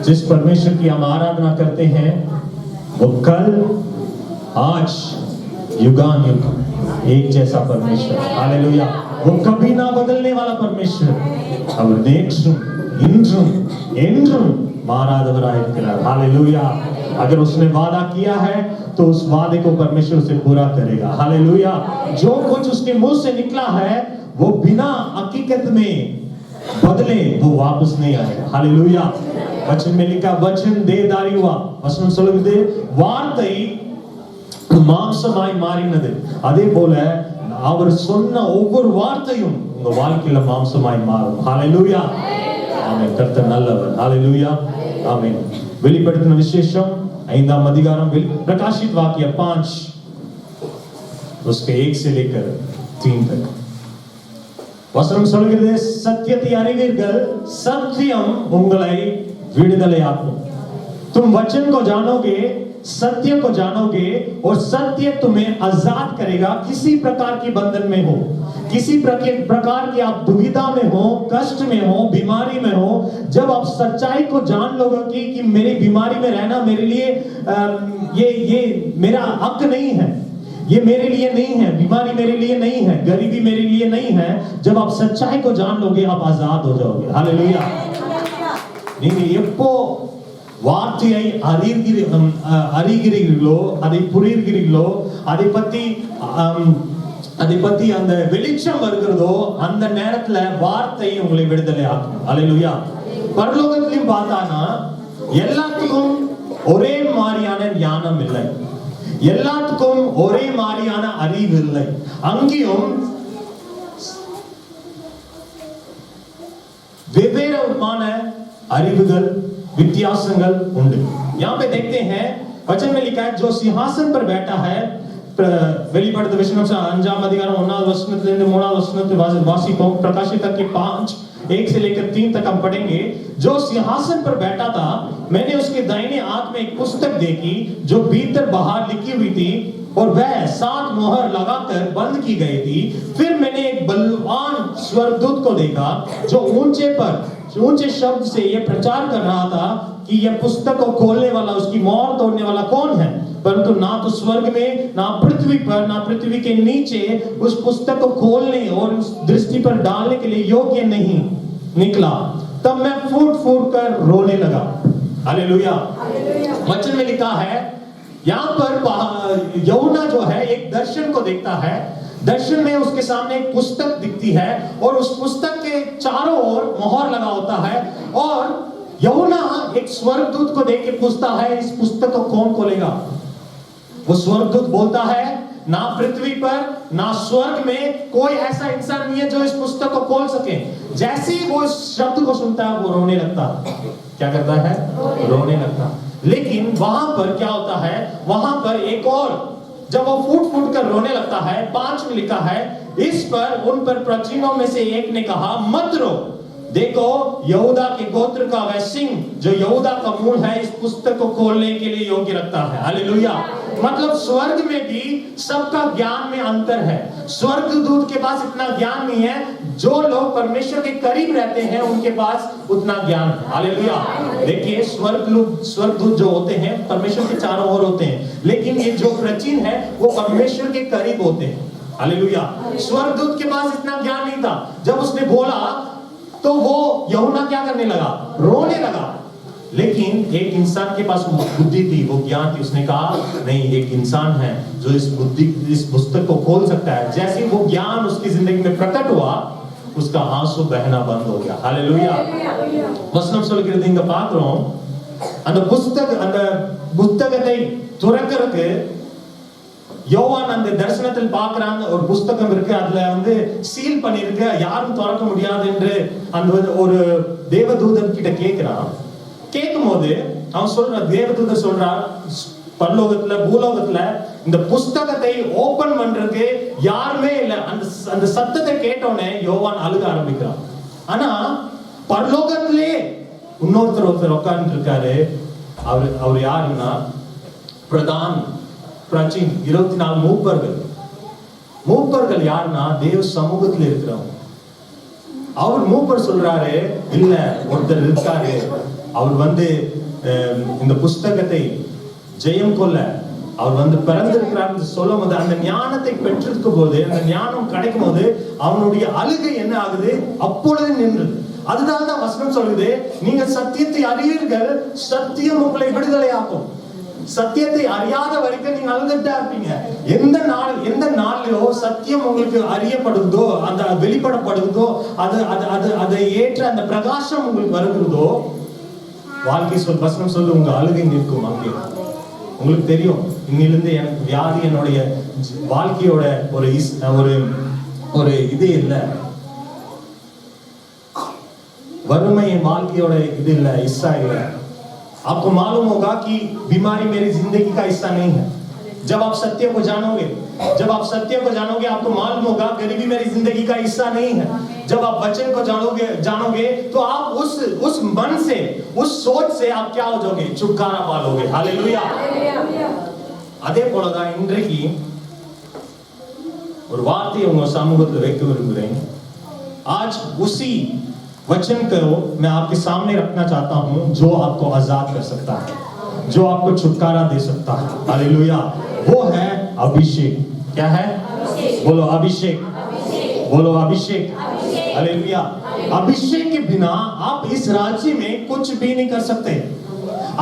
जिस परमेश्वर की हम आराधना करते हैं वो कल आज युगान युग एक जैसा परमेश्वर, हालेलुया। वो कभी ना बदलने वाला परमेश्वर அவர் நேற்றும் இன்றும் என்றும் மாறாதவராயிருக்கிறார், हालेलुया। अगर उसने वादा किया है तो उस वादे को परमेश्वर से पूरा करेगा, हालेलुया। जो कुछ उसके मुंह से निकला है वो बिना हकीकत में बदले वो वापस नहीं आएगा, हालेलुया। वचन में लिखा वचन देहधारी हुआ, वचन சொல்லுது வார்த்தை மாம்சமாய் மாறினது, அதே போல அவர் சொன்ன ஒவ்வொரு வார்த்தையும் உங்க வாழ்க்கையில மாம்சமாய் மாறும், ஹalleluya, ஆமென்। கர்த்தர் நல்லவர், ஹalleluya, ஆமென்। வெளிப்படுத்தின விசேஷம் 5ஆம் அதிகாரம் प्रकाशित वाक्य 5 उसके 1 से लेकर 3 तक வசனம் சொல்கிறது, சத்தியத்தை அறிவீர்கள், சத்தியம் உங்களை விடுதலையாக்கும்। तुम वचन को जानोगे, सत्य को जानोगे और सत्य तुम्हें आजाद करेगा। किसी प्रकार की बंधन में हो, किसी प्रकार की आप दुविधा में हो, कष्ट में हो, बीमारी में हो, जब आप सच्चाई को जान लोगे कि मेरी बीमारी में रहना मेरे लिए ये मेरा हक नहीं है, ये मेरे लिए नहीं है, बीमारी मेरे लिए नहीं है, गरीबी मेरे लिए नहीं है, जब आप सच्चाई को जान लोगे आप आजाद हो जाओगे, हालेलुया। नहीं எப்போ வார்த்தையை அறிகிறீர்களோ, அதை புரிகிறீர்களோ, அதை பத்தி அந்த வெளிச்சம் வருகிறதோ அந்த நேரத்துல வார்த்தை உங்களை விடுதலை ஆக்கும், ஹalleluya। பரலோகத்திலும் பார்த்தானா எல்லாத்துக்கும் ஒரே மாதிரியான ஞானம் இல்லை, எல்லாத்துக்கும் ஒரே மாதிரியான அறிவு இல்லை, அங்கேயும் வெவ்வேறான அறிவுகள் वित्यासंगल उंडे। यहाँ पे देखते हैं वचन में लिखा है जो सिंहासन पर बैठा है, வெளிப்படுத்த விசேஷம் 5ஆம் அதிகாரம் 1வது வசனத்திலிருந்து 3வது வசனத்தை வாசிப்போம்। प्रकाशित के 5 1 से लेकर 3 तक हम पढ़ेंगे। जो सिंहासन पर बैठा था मैंने उसके दाहिने हाथ में एक पुस्तक देखी जो भीतर बाहर लिखी हुई थी और वह 7 मोहर लगाकर बंद की गई थी। फिर मैंने एक बलवान स्वर्गदूत को देखा जो ऊंचे शब्द से यह प्रचार कर रहा था कि यह पुस्तक को खोलने वाला, उसकी मोहर तोड़ने वाला कौन है, परंतु ना तो स्वर्ग में ना पृथ्वी पर ना पृथ्वी के नीचे उस पुस्तक को खोलने और उस दृष्टि पर डालने के लिए योग्य नहीं निकला। तब मैं फूट कर रोने लगा, हालेलुया। वचन में लिखा है यहाँ पर यूहन्ना जो है एक दर्शन को देखता है, दर्शन में उसके सामने एक पुस्तक दिखती है और उस पुस्तक के चारों ओर मोहर लगा होता है और यूहन्ना एक स्वर्गदूत को देख के पूछता है इस पुस्तक को कौन खोलेगा। वो स्वर्गदूत बोलता है ना पृथ्वी पर ना स्वर्ग में कोई ऐसा इंसान नहीं है जो इस पुस्तक को खोल सके। जैसे ही वो इस शब्द को सुनता है वो रोने लगता है। क्या करता है? रोने लगता। लेकिन वहां पर क्या होता है, वहां पर एक और जब वो फूट कर रोने लगता है 5 में लिखा है इस पर उन पर प्राचीनों में से एक ने कहा मत रो, देखो यहूदा के गोत्र का वह सिंह जो यहूदा का मूल है इस पुस्तक को खोलने के लिए योग्य रखता है, हालेलुया। मतलब स्वर्ग में भी सबका ज्ञान में अंतर है। स्वर्गदूत के पास इतना ज्ञान नहीं है, जो लोग परमेश्वर के करीब रहते हैं उनके पास उतना ज्ञान है, हालेलुया। देखिए स्वर्गदूत जो होते हैं परमेश्वर के चारों ओर होते हैं, लेकिन ये जो प्राचीन है वो परमेश्वर के करीब होते हैं, हालेलुया। स्वर्गदूत के पास इतना ज्ञान नहीं था। जब उसने बोला तो वो यूहन्ना क्या करने लगा? रोने लगा। लेकिन एक इंसान के पास बुद्धि थी, वो ज्ञान थी, उसने कहा नहीं एक इंसान है जो इस पुस्तक को खोल सकता है। जैसे वो ज्ञान उसकी जिंदगी में प्रकट हुआ उसका आंसू बहना बंद हो गया, हालेलुया। வசனம் சொல்கிறது இங்க பார்க்கிறோம், அந்த புத்தகத்தை துறக்கிறதுக்கு யோவான் அந்த தரிசனத்தில் பார்க்கறாங்க, ஒரு புத்தகம் இருக்கு, அதுல சீல் பண்ணிருக்கு, யாரும் திறக்க முடியாது என்று அந்த ஒரு தேவதூதன் கிட்ட கேக்குறான்। கேக்கும்போது அவன் சொல்ற தேவதூதன் சொல்றார் பரலோகத்துல பூலோகத்துல இந்த புத்தகத்தை ஓபன் பண்றதுக்கு யாருமே இல்ல। அந்த சத்தத்தை கேட்டோனே யோவான் அழுக ஆரம்பிக்கிறான்। ஆனா பரலோகத்திலே இன்னொருத்தர் உட்கார்ந்து இருக்காரு, அவர் யாருன்னா பிரதான प्राचीन 24 மூப்பர்கள் யாருன்னா தேவ சமூகத்தில் இருக்கிறவங்க। அவர் மூப்பர் சொல்றாரு, இல்ல ஒருத்தர் இருக்காரு, அவர் வந்து இந்த புஸ்தகத்தை ஜெயம் கொள்ள அவர் பிறந்திருக்கிறார் சொல்லும் போது, அந்த ஞானத்தை பெற்றிருக்கும் போது, அந்த ஞானம் கிடைக்கும் போது அவனுடைய அழுகை என்ன ஆகுது, அப்பொழுது நின்றது. அதுதான் தான் வசனம் சொல்லுது, நீங்க சத்தியத்தை அறியீர்கள், சத்தியம் உங்களை விடுதலை ஆக்கும். சத்தியத்தை அறியாத வரைக்கும் நீங்க அழுதுட்டா இருப்பீங்க. எந்த நாளிலோ சத்தியம் உங்களுக்கு அறியப்படுதோ, அந்த வெளிப்படப்படுதோ, அதை ஏற்ற அந்த பிரகாசம் உங்களுக்கு வருகிறதோ, வாழ்க்கை வசனம் சொல்லு, உங்க அழுகை நிற்கும். அங்கே உங்களுக்கு தெரியும், இன்னிலிருந்து எனக்கு வியாதி என்னுடைய வாழ்க்கையோட ஒரு இது இல்லை, वरुமை என் வாழ்க்கையோட இது இல்ல, हिस्सा இல்ல. आपको मालूम होगा कि बीमारी मेरी जिंदगी का हिस्सा नहीं है. जब आप सत्य को जानोगे, आपको मालूम होगा गरीबी मेरी जिंदगी का हिस्सा नहीं है. जब आप वचन को जानोगे तो आप उस मन से, उस सोच से आप क्या हो जाओगे, छुटकारा पालोगे. हालेलुया. அதே போலதான் இன்றைக்கு ஒரு வார்த்தையை உங்க சமூகத்தில் வைக்க விரும்புகிறேன். आज उसी वचन को मैं आपके सामने रखना चाहता हूं, जो आपको आजाद कर सकता है, जो आपको छुटकारा दे सकता है. हालेलुया. वो है अभिषेक. क्या है? बोलो अभिषेक. बोलो अभिषेक. हालेलुया. अभिषेक के बिना आप इस राज्य में कुछ भी नहीं कर सकते.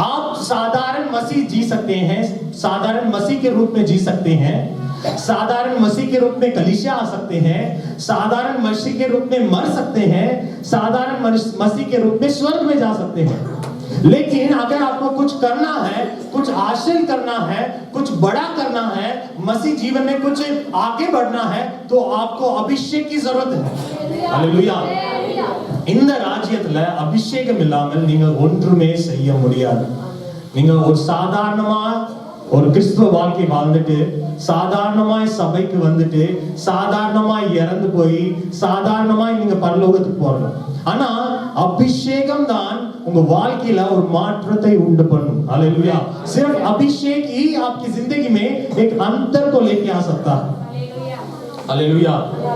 आप साधारण मसीह जी सकते हैं, साधारण मसीह के रूप में जी सकते हैं, साधारण मसीह के रूप में कलीसिया आ सकते हैं, साधारण मसीह के रूप में मर सकते हैं, साधारण मसीह के रूप में स्वर्ग में जा सकते हैं. लेकिन अगर आपको कुछ करना है, कुछ हासिल करना है, कुछ बड़ा करना है, मसीह जीवन में कुछ आगे बढ़ना है, तो आपको अभिषेक की जरूरत है. हालेलुया. இந்த ராஜ்யத்துல அபிஷேகம் இல்லாமல் நீங்க ஒன்றுமே செய்ய முடியாது. நீங்க ஒரு சாதாரணமா ஒரு கிறிஸ்துவ வாழ்க்கை வாழ்ந்துட்டு, சாதாரணமாய் சபைக்கு வந்துட்டு, சாதாரணமாய் இறந்து போய், சாதாரணமாய் நீங்க பரலோகத்துக்கு போறோம். ஆனா அபிஷேகம் தான் உங்க வாழ்க்கையில ஒரு மாற்றத்தை உண்டு பண்ணும். हालेलुया. सिर्फ अभिषेक ही आपकी जिंदगी में एक अंतर को लेके आ सकता है. हालेलुया.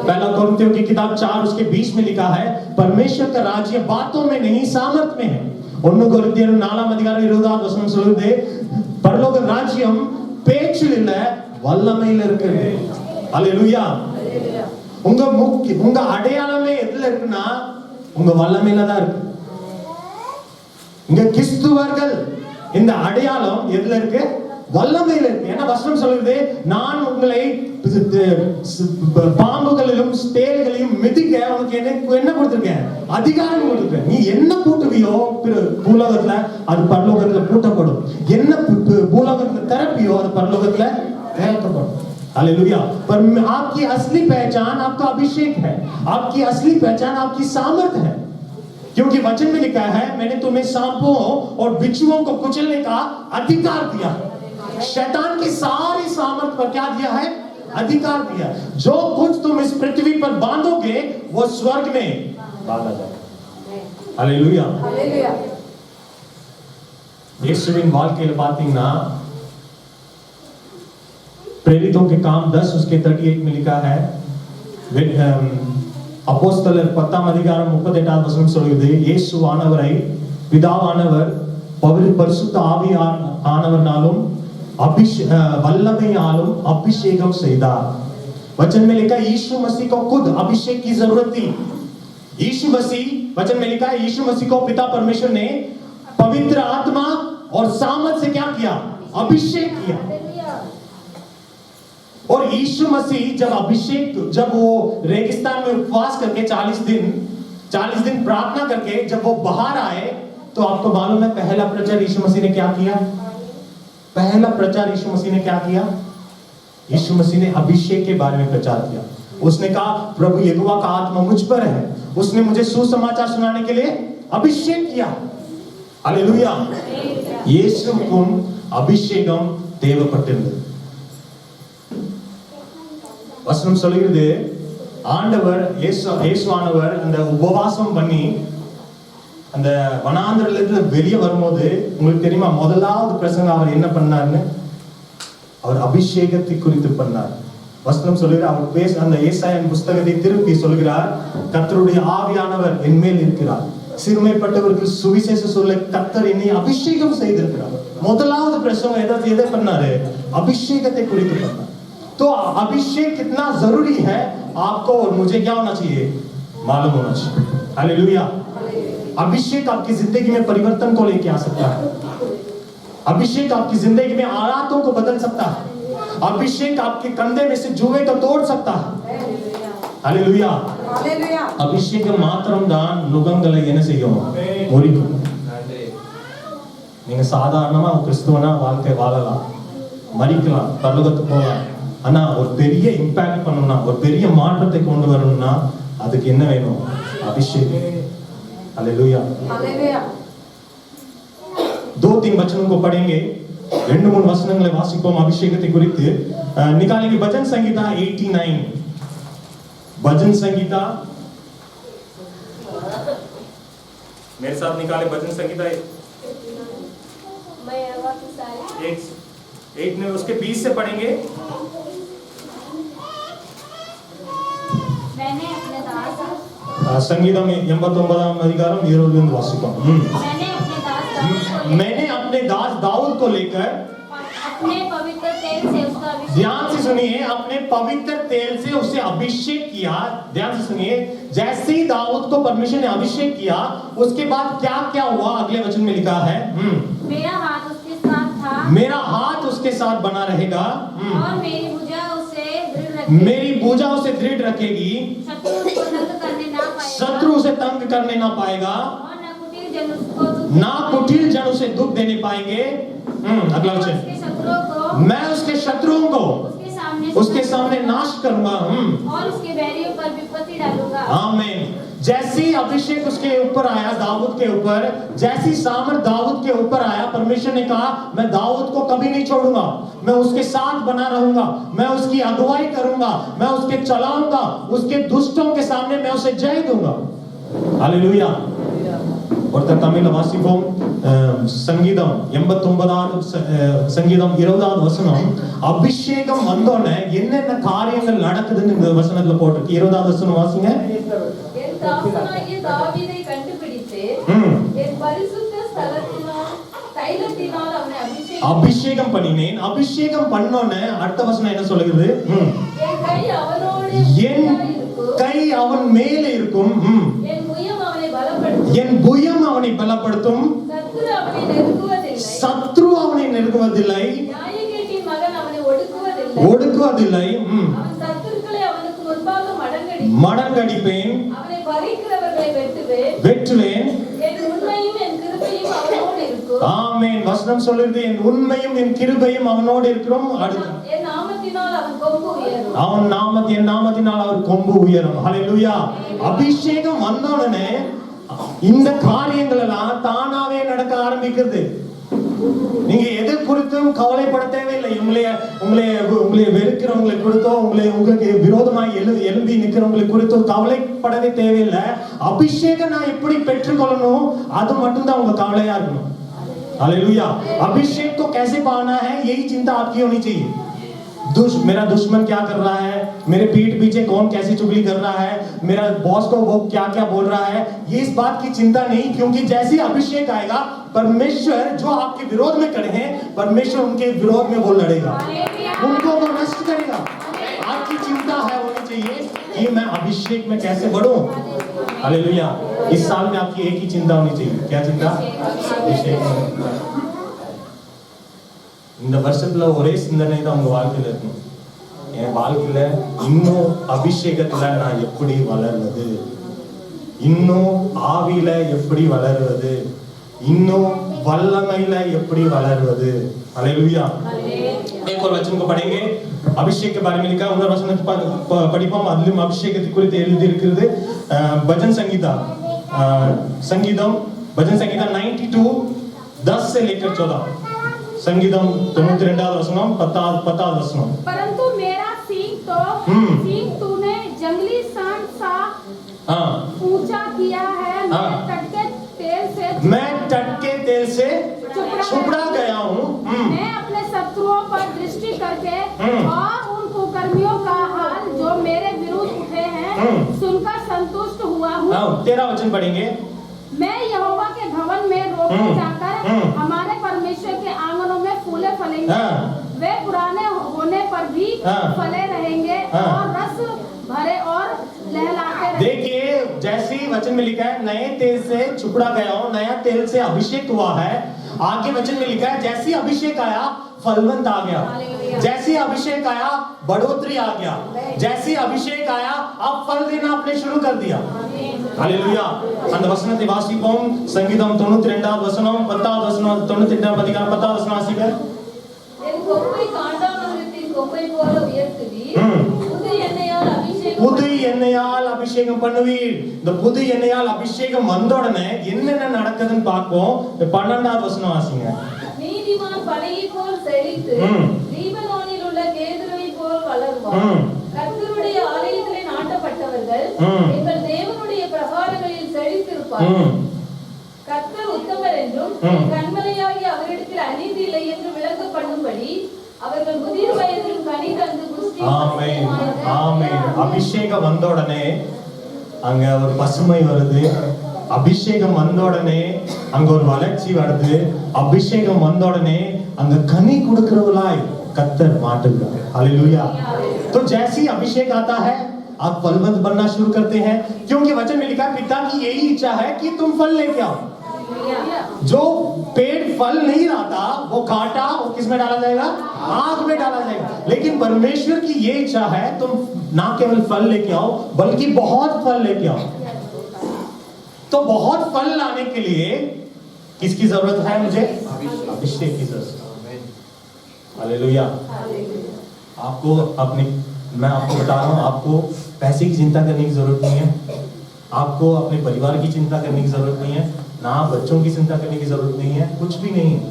पहला कोरिन्थियों की किताब 4 उसके 20 में लिखा है, परमेश्वर का राज्य बातों में नहीं सामर्थ में है. 1 कोरिन्थियर 4 அதிகாரம் 20 வசனம் சொல்லுது, பரலோக ராஜ்யம் பேச்சில் இல்ல, வல்லமையில இருக்குது. हालेलुया. உங்க அடையாளமே எதுல இருக்குன்னா, உங்க வல்லமையில தான் இருக்கு. இங்க கிறிஸ்துவர்கள் இந்த அடையாளம் எதுல இருக்கு? வல்லமையில இருக்கு. ஏன்னா வசனம் சொல்லுது, நான் உங்களை பாம்புகளிலும் தேள்களையும் மிதிக்க உனக்கு என்ன கொடுத்திருக்கேன்? அதிகாரம் கொடுத்திருக்கேன். நீ என்ன பூட்டுவியோ பூலோகத்துல, அது பரலோகத்துல பூட்டப்படும். என்ன பூலோகத்துல திறப்பியோ, அது பரலோகத்துல திறக்கப்படும். हालेलुया. पर आपकी असली पहचान आपका अभिषेक है. आपकी असली पहचान आपकी सामर्थ है. क्योंकि वचन में लिखा है, मैंने तुम्हें सांपों और बिच्छुओं को कुचलने का अधिकार दिया. शैतान की सारी सामर्थ पर क्या दिया है? अधिकार दिया. जो कुछ तुम इस पृथ्वी पर बांधोगे वो स्वर्ग में बांधा जाएगा. हालेलुया. हालेलुया. यीशुविन வாழ்க்கையில பாத்தீங்கன்னா, प्रेरितों के काम 10 उसके 38 में लिखा है, அப்போஸ்தலர் 10 அதிகாரம் 38 வசனம் சொல்லுது, இயேசுவானவரை பிதாவானவர் பரிசுத்த ஆவியானவர்னாலும் वल्लभयालum अभिषेकम செய்தார். वचन में लिखा है यीशु मसीह को खुद अभिषेक की जरूरत थी. यीशु मसीह, वचन में लिखा है यीशु मसीह को पिता परमेश्वर ने पवित्र आत्मा और सामर्थ से क्या किया? अभिषेक किया. और यीशु मसीह जब वो रेगिस्तान में उपवास करके 40 दिन प्रार्थना करके जब वो बाहर आए, तो आपको मालूम है पहला प्रचार यीशु मसीह ने क्या किया? यीशु मसीह ने अभिषेक के बारे में प्रचार किया. उसने कहा, प्रभु यहोवा का आत्मा मुझ पर है, उसने मुझे सुसमाचार सुनाने के लिए अभिषेक किया. हालेलुया. இயேசுவுக்கும் அபிஷேகம் தேவைப்பட்டிருந்தது. வசனம் சொல்கிறது, ஆண்டவர் இயேசுவானவர் அந்த உபவாசம் பண்ணி அந்த வனாந்தரத்துல வெளியே வரும்போது, உங்களுக்கு தெரியுமா முதலாவது பிரசங்கம் அவர் என்ன பண்ணாருன்னு? அவர் அபிஷேகத்தை குறித்து பண்ணார். வசனம் சொல்லுகிறார், அவர் பேச அந்த ஏசாயாவின் புத்தகத்தை திருப்பி சொல்கிறார், கர்த்தருடைய ஆவியானவர் என்மேல் இருக்கிறார், சிறுமைப்பட்டவருக்கு சுவிசேஷம் சொல்ல கர்த்தர் என்னை அபிஷேகம் செய்திருக்கிறார். முதலாவது பிரசங்கம் எதை பண்ணாரு? அபிஷேகத்தை குறித்து பண்ணார். तो अभिषेक कितना जरूरी है आपको और मुझे क्या होना चाहिए? मालूम होना चाहिए। हालेलुया। अभिषेक आपकी जिंदगी में परिवर्तन को लेके आ सकता है। अभिषेक आपकी जिंदगी में हालातों को बदल सकता है। अभिषेक आपके कंधे में से जुए को तोड़ सकता है। हालेलुया। அபிஷேகம் மாத்திரம் தான் நுகங்களை என்ன செய்யும்? முறிக்கும். நீங்க சாதாரணமா கிறிஸ்துவனா வாழ்க்கை வாழலாம், மரிக்கலாம், பரலோகத்துக்கு போகலாம். ஆனா ஒரு பெரிய இம்பாக்ட் பண்ணணும்னா, ஒரு பெரிய மாற்றத்தை கொண்டு வரணும்னா அதுக்கு என்ன வேணும்? अभिषेक। हालेलुया। दो तीन वचनों को पढ़ेंगे, ரெண்டு மூணு வசனங்களை வாசிப்போம் அபிஷேகத்தை குறித்து. निकालेंगे भजन संहिता 89, भजन संहिता, मेरे साथ निकाले भजन संहिता 8 में उसके 20 से पढ़ेंगे। मैंने अपने दास संगीतम 89 अधिकारम 20 वासिपम। मैंने अपने दास दाऊद को लेकर अपने पवित्र तेल से उसका अभिषेक, ध्यान से सुनिए, अपने पवित्र तेल से उसे अभिषेक किया। ध्यान से सुनिए, जैसे ही दाऊद को परमेश्वर ने अभिषेक किया, उसके बाद क्या क्या हुआ? अगले वचन में लिखा है, मेरा हाथ उसके साथ था, मेरा हाथ उसके साथ बना रहेगा, और मेरी भुजा उसे दृढ़ रखेगी, मेरी भुजा उसे दृढ़ रखेगी, शत्रु उसको तंग करने ना पाएगा, शत्रु उसे तंग करने ना पाएगा, और न कुटिल जन उसको दुख ना कुटिल जन उसे दुख देने पाएंगे। अगला वचन, उसके शत्रुओं को मैं उसके शत्रुओं को उसके सामने नाश करूंगा, और उसके बैरियों पर विपत्ति डालूंगा। आमीन। जैसी अभिषेक उसके ऊपर आया, दाऊद के ऊपर, जैसी सामर्थ दाऊद के ऊपर आया, परमेश्वर ने कहा मैं दाऊद को कभी नहीं छोड़ूंगा, मैं उसके साथ बना रहूंगा, मैं उसकी अगुवाई करूंगा, मैं उसके चलाऊंगा, उसके दुष्टों के सामने मैं उसे जय दूंगा। हालेलुया। ஒருத்தர் தமிழ்ல வாசிப்போம். சங்கீதம் 89 சங்கீதம் 20 வசனம். அபிஷேகம் வந்தோனே என்னென்ன காரியங்கள் நடக்குதுன்னு இந்த வசனத்துல போட்டுருக்கு. 20 வசனம் வாசிங்க. என் தாசனாகிய தாவீதை கண்டுபிடித்து என் பரிசுத்த ஸ்தலத்தினால் தைலத்தினால் அவனை அபிஷேகம் பண்ணினேன். அபிஷேகம் பண்ணோனே அடுத்த வசனம் என்ன சொல்லுது? என் கை அவனோடு என் கை அவன் மேலே இருக்கும், என் புயம் அவனை பலப்படுத்தும், என் புயம் அவனை பலப்படுத்தும், சத்துரு அவனை நெருங்குவதில்லை, சத்ரு அவனை நெருங்குவதில்லை, நியாயக்கேட்டின் மகன் அவனை ஒடுக்குவதில்லை, அவன் சத்துருக்களை அவனுக்கு முன்பாக மடங்கடிப்பேன், அவனை பறிக்கிறவர்களை வெட்டுவேன், என் உண்மையும் என் கிருபையும் அவனோடு இருக்கும். ஆமென். வசனம் சொல்லுது, என் உண்மையும் என் கிருபையும் அவனோடு இருக்கிறோம். என் நாமத்தினால் அவன் கொம்பு உயரும், என் நாமத்தினால் அவர் கொம்பு உயரும். ஹல்லேலூயா. அபிஷேகம் வந்தோடனே இந்த காரியங்கள் எல்லாம் தானாவே நடக்க ஆரம்பிக்கிறது. நீங்க எது குறித்தும் கவலைப்பட தேவையில்லை. உங்களை வெறுக்கிறவங்களை குறித்தோ, உங்களுக்கு விரோதமாய் எழும்பி நிற்கிறவங்களை குறித்தோ கவலைப்படவே தேவையில்லை. அபிஷேகம் நான் எப்படி பெற்றுக்கொள்ளணும், அது மட்டும்தான் உங்க கவலையா இருக்கணும். हालेलुया। अभिषेक को कैसे पाना है, यही चिंता आपकी होनी चाहिए। मेरा दुश्मन क्या कर रहा है, मेरे पीठ पीछे कौन कैसी चुगली कर रहा है, मेरा बॉस को वो क्या क्या बोल रहा है, ये इस बात की चिंता नहीं, क्योंकि जैसे अभिषेक आएगा, परमेश्वर जो आपके विरोध में खड़े हैं, परमेश्वर उनके विरोध में वो लड़ेगा, उनको वो नष्ट करेगा। आपकी चिंता है होनी चाहिए कि मैं अभिषेक में कैसे बढ़ूं। हालेलुया। इस साल में आपकी एक ही चिंता होनी चाहिए। क्या चिंता? अभिषेक। இந்த வருஷத்துல ஒரே சிந்தனை தான் உங்க வாழ்க்கையில இருக்கணும். என் வாழ்க்கையில இன்னும் அபிஷேகத்துல நான் எப்படி வளர்வது, இன்னும் ஆவியில எப்படி வளர்வது, இன்னும் வல்லமையில எப்படி வளர்வது। हालेलुया। एक और वचन को पढ़ेंगे, अभिषेक के बारे में लिखा है। उधर वचन படிப்போம். அதிலும் அபிஷேகத்தை குறித்து எழுதி இருக்கிறது. भजन संगीता भजन संगीता 92 10 से लेकर 14, संगीतम 92 वचनम 10 वचनम। परंतु मेरा सींग तूने जंगली सांड सा ऊंचा किया है, मैं टटके तेल से छुपड़ा गया हूँ। मैं अपने शत्रुओं पर दृष्टि करके और उन कुकर्मियों का 13 वचन पढ़ेंगे। मैं यहोवा के भवन में रोपे जाकर हमारे परमेश्वर के आंगनों में फूले फलेंगे। वे पुराने होने पर भी फले रहेंगे और रस भरे और लहलाते रहेंगे। देखिए जैसे ही वचन में लिखा है नए तेल से चुपड़ा गया हूं, नया तेल से अभिषेक हुआ है। आगे वचन में लिखा है जैसे अभिषेक आया फलवंत आ गया, जैसे अभिषेक आया बढ़ोतरी आ गया, जैसे अभिषेक आया अब फल देना आपने शुरू कर दिया। हालेलुया। அந்த வசனத்தை வாசிப்போம். சங்கீதம் 92வது வசனம் 10வது வசனம் 92வது அதிகாரம் 10வது வசனம் வாசிங்க. என் கொம்பை காண்டாமிருகத்தின் கொம்பை போல உயர்த்துவீர். புது எண்ணெயால் அபிஷேகம் புது எண்ணெயால் அபிஷேகம் பண்ணுவீர். இந்த புது எண்ணெயால் அபிஷேகம் வந்த உடனே என்னென்ன நடக்குதுன்னு பார்ப்போம். 12வது வசனம் வாசிங்க. நீதிமான் பனையை போல் செழித்து லீபனோனில் உள்ள கேதுருவை போல் வளருவார். கர்த்தருடைய ஆலயத்திலே நாட்டப்பட்டவர்கள் எங்கள் தேவனுடைய பிரகாரங்களில் செழித்திருப்பார்கள். கர்த்தர் உத்தமர் என்றும் கண்மலையாகி அவரிடத்தில் அநீதி இல்லை என்று விளங்க பண்ணும்படி அவர்கள் முதிர் வயதில் கனி தந்து புஷ்டி. ஆமென் ஆமென். அபிஷேகம் வந்த உடனே அங்க ஒரு பசுமை வருது. அபிஷேகம் வந்த உடனே அங்க ஒரு வளர்ச்சி வருது. அபிஷேகம் வந்த உடனே அங்க கனி கொடுக்கிறவளாய் कत्तर माटेगा। हालेलुया। तो जैसे ही अभिषेक आता है आप फलवंत बनना शुरू करते हैं, क्योंकि वचन में लिखा है पिता की यही इच्छा है कि तुम फल लेके आओ। जो पेड़ फल नहीं लाता वो काटा वो किस में डाला जाएगा? आग में डाला जाएगा। लेकिन परमेश्वर की ये इच्छा है तुम ना केवल फल लेके आओ बल्कि बहुत फल लेके आओ। तो बहुत फल लाने के लिए किसकी जरूरत है? मुझे अभिषेक की जरूरत है। हालेलुया। आपको अपनी मैं आपको बता रहा हूं आपको पैसे की चिंता करने की जरूरत नहीं है, आपको अपने परिवार की चिंता करने की जरूरत नहीं है, ना बच्चों की चिंता करने की जरूरत नहीं है, कुछ भी नहीं है।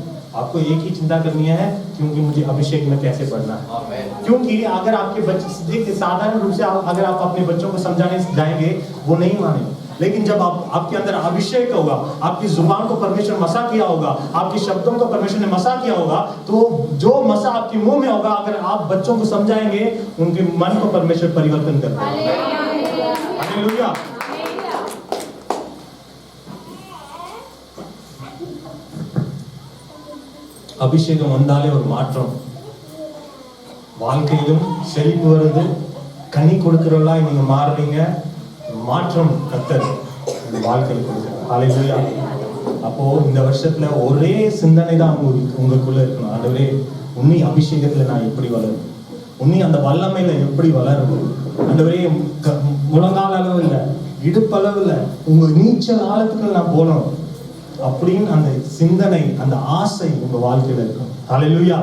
आपको एक ही चिंता करनी है क्योंकि मुझे अभिषेक में कैसे बढ़ना है। क्योंकि अगर आपके बच्चे देखिए साधारण रूप से अगर आप अपने बच्चों को समझाने जाएंगे वो नहीं मानेंगे, लेकिन जब आपके अंदर अभिषेक होगा, आपकी जुबान को परमेश्वर मसा किया होगा, आपके शब्दों को परमेश्वर ने मसा किया होगा, तो जो मसा आपके मुंह में होगा अगर आप बच्चों को समझाएंगे उनके मन को परमेश्वर परिवर्तन करता है। हालेलुया। அபிஷேகம் வந்தாலே ஒரு மாற்றம் வாழ்க்கையிலும் செழிப்பு வருது, கனி கொடுக்கிறவங்களா நீங்க மாறுறீங்க, மாற்றம் கர்த்தர் இந்த வாழ்க்கையில் கொடுக்கிறார். ஹalleluya. அப்போ இந்த வருஷத்துல ஒரே சிந்தனை தான் உங்களுக்குள்ள இருக்கணும். ஆண்டவரே உன்னி அபிஷேகத்துல நான் எப்படி வளரும், உன்னி அந்த வல்லமையில எப்படி வளரும், ஆண்டவரே முழங்கால் அளவு இல்ல இடுப்பளவு இல்ல உங்க நீச்சல் ஆழத்துக்கு நான் போகணும் அப்படின்னு அந்த சிந்தனை அந்த ஆசை உங்க வாழ்க்கையில இருக்கும். ஹalleluya.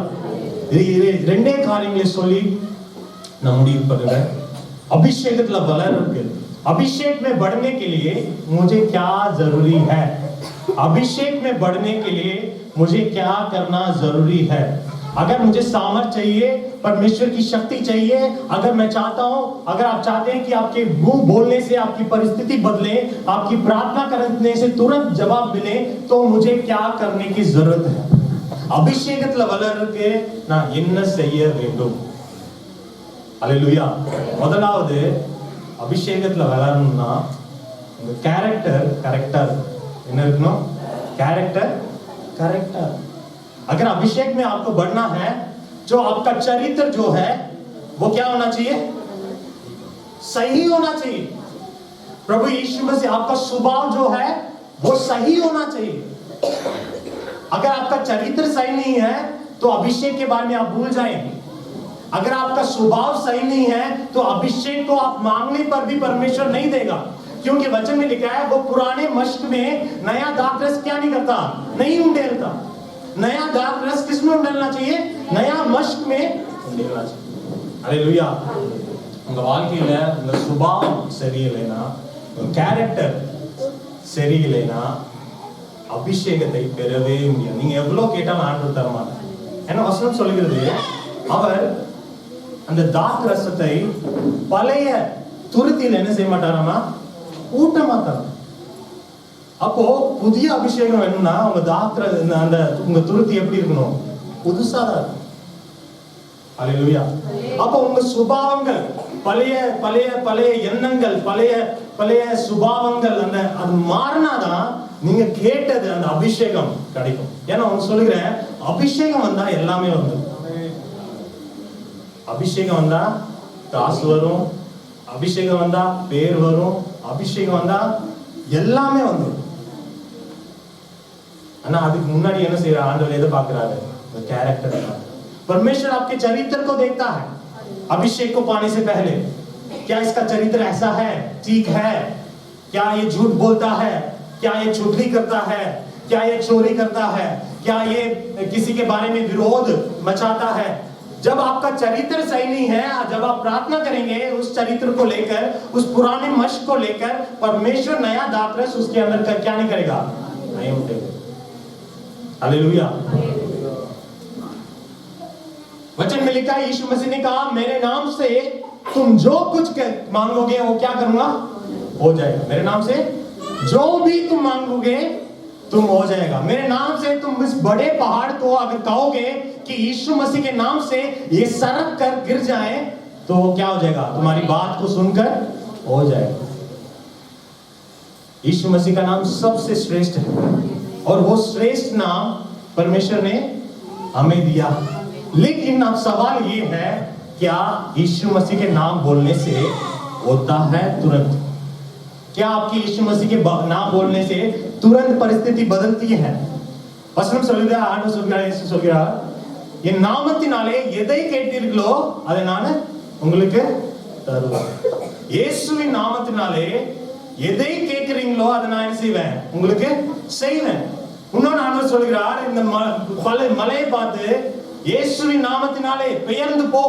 ரெண்டே காரியங்களை சொல்லி நான் முடிவு பண்ணுறேன். अभिषेकத்துல வளர்றதுக்கு अभिषेक में बढ़ने के लिए मुझे क्या जरूरी है? अभिषेक में बढ़ने के लिए मुझे क्या करना जरूरी है? अगर मुझे सामर्थ चाहिए, परमेश्वर की शक्ति चाहिए, अगर मैं चाहता हूं, अगर आप चाहते हैं कि आपके मुंह बोलने से आपकी परिस्थिति बदले, आपकी प्रार्थना करने से तुरंत जवाब मिले, तो मुझे क्या करने की जरूरत है? अभिषेकத்துல வளர்றதுக்கு நான் என்ன செய்ய வேண்டும்? ஹalleluya. முதலாவது அபிஷேகத்துல வளரணும்னா உங்க कैरेक्टर கரெக்ட்டா என்ன இருக்கணும்? Character character. अगर अभिषेक में आपको बढ़ना है, जो आपका चरित्र जो है वो क्या होना चाहिए? सही होना चाहिए। प्रभु यीशु मसीह आपका स्वभाव जो है वो सही होना चाहिए। अगर आपका चरित्र सही नहीं है तो अभिषेक के बारे में आप भूल जाएंगे। अगर आपका स्वभाव सही नहीं है तो अभिषेक को आप मांगने पर भी परमेश्वर नहीं देगा, क्योंकि वचन में लिखा है वो पुराने मश्क में नया दाखरस क्या नहीं करता? नहीं उंडेलता। नया दाखरस किसमें उंडेलना चाहिए? नया मश्क में उंडेलना चाहिए। हालेलुया. உங்க வாழ்க்கையில உங்க சுபாவம் சரியில்லைனா, உங்க கேரக்டர் சரியில்லைனா அபிஷேகத்தை பெறவே முடியாது. நீங்க எவ்வளவு கேட்டாலும் ஆண்டவர் தர மாட்டார். ஏன்னா வசனம் சொல்லுகிறது அவர் அந்த தாகரசத்தை பழைய துருத்தியில் என்ன செய்ய மாட்டாராமா? ஊட்ட மாட்டார். அப்போ புதிய அபிஷேகம் வேணும்னா உங்க அந்த உங்க துருத்தி எப்படி இருக்கணும்? புதுசா தான் இருக்கணும். ஹalleluya. அப்போ உங்க சுபாவங்கள் பழைய பழைய பழைய எண்ணங்கள் பழைய பழைய சுபாவங்கள் அந்த அது மாறினாதான் நீங்க கேட்டது அந்த அபிஷேகம் கிடைக்கும். ஏன்னா ஒன்னு சொல்லுகிறேன், அபிஷேகம் வந்தா எல்லாமே வந்துடும். அபிஷேகம் வந்தா காசு வரும், அபிஷேகம் வந்தா பேர் வரும், அபிஷேகம் வந்தா எல்லாமே வந்துடும். ஆனா அதுக்கு முன்னாடி என்ன செய்யற ஆண்டவர் எதை பாக்குறாரு? कैरेक्टर। परमेश्वर आपके चरित्र को देखता है अभिषेक को पाने से पहले। क्या इसका चरित्र ऐसा है, ठीक है? क्या ये झूठ बोलता है? क्या ये चुगली करता है? क्या ये चोरी करता है? क्या ये किसी के बारे में विरोध मचाता है? जब आपका चरित्र सही नहीं है, जब आप प्रार्थना करेंगे उस चरित्र को लेकर, उस पुराने मश्क को लेकर, परमेश्वर नया दाखरस उसके अंदर क्या नहीं करेगा? नहीं उठेगा। हालेलुया। वचन में लिखा है, यीशु मसीह ने कहा मेरे नाम से तुम जो कुछ मांगोगे वो क्या करूंगा? हो जाएगा। मेरे नाम से जो भी तुम मांगोगे तुम हो जाएगा। मेरे नाम से तुम इस बड़े पहाड़ को अगर कहोगे कि यीशु मसीह के नाम से ये सरक कर गिर जाए तो क्या हो जाएगा? तुम्हारी बात को सुनकर हो जाएगा। यीशु मसीह का नाम सबसे श्रेष्ठ है और वो श्रेष्ठ नाम परमेश्वर ने हमें दिया। लेकिन अब सवाल ये है, क्या यीशु मसीह के नाम बोलने से होता है तुरंत? क्या आपकी यीशु मसीह के नाम बोलने से तुरंत परिस्थिति बदलती है? வசனம் சொல்லுது, ஆண்டவர் சொல்கிறார், இயேசு சொல்கிறார், என் நாமத்தினாலே எதை கேட்டீர்களோ அதை நான் உங்களுக்கு தருவேன். இயேசுவின் நாமத்தினாலே எதை கேட்கிறீங்களோ அதை நான் என்ன செய்வேன்? உங்களுக்கு செய்வேன். இன்னொன்னு ஆண்டவர் சொல்கிறார், இந்த மலையை பார்த்து இயேசுவின் நாமத்தினாலே பெயர்ந்து போ,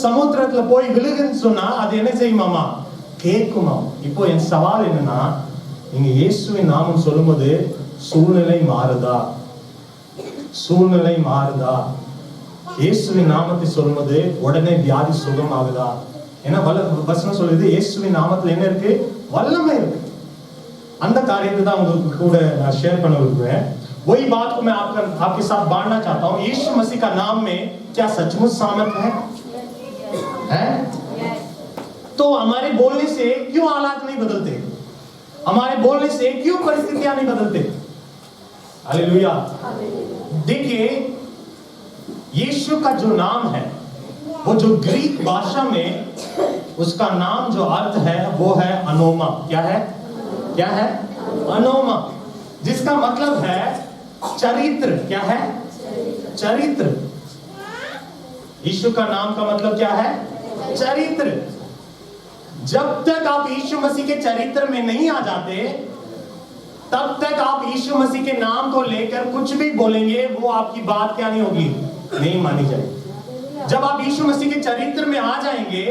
சமுத்திரத்துல போய் விழுகுன்னு சொன்னா அது என்ன செய்யுமாமா? கேட்குமா? இப்போ என் சவால் என்னன்னா, நீங்க இயேசுவின் நாமம் சொல்லும்போது சூழ்நிலை மாறுதா? சூழ்நிலை மாறுதா? இயேசுவின் நாமத்தை சொல்லும்போது உடனே வியாதி சுகம் ஆகுதா? ஏன்னா வசனம் சொல்லுது இயேசுவின் நாமத்துல என்ன இருக்கு? வல்லமை இருக்கு. அந்த காரியத்தை தான் உங்களுக்கு கூட நான் ஷேர் பண்ண விரும்புறேன். वही बात को मैं आपके साथ बांटना चाहता हूँ। यीशु मसीह का नाम में क्या सचमुच सामर्थ है? तो हमारे बोलने से क्यों हालात नहीं बदलते? हमारे बोलने से क्यों परिस्थितियां नहीं बदलते? हालेलुया। देखिए, यीशु का जो नाम है, वो जो ग्रीक भाषा में उसका नाम जो अर्थ है वो है अनोमा। क्या है? क्या है? अनोमा, जिसका मतलब है चरित्र। क्या है? चरित्र। यीशु का नाम का मतलब क्या है? चरित्र। जब तक आप यीशु मसीह के चरित्र में नहीं आ जाते, तब तक आप यीशु मसीह के नाम को लेकर कुछ भी बोलेंगे वो आपकी बात क्या नहीं होगी? नहीं मानी जाएगी। जब आप यीशु मसीह के चरित्र में आ जाएंगे,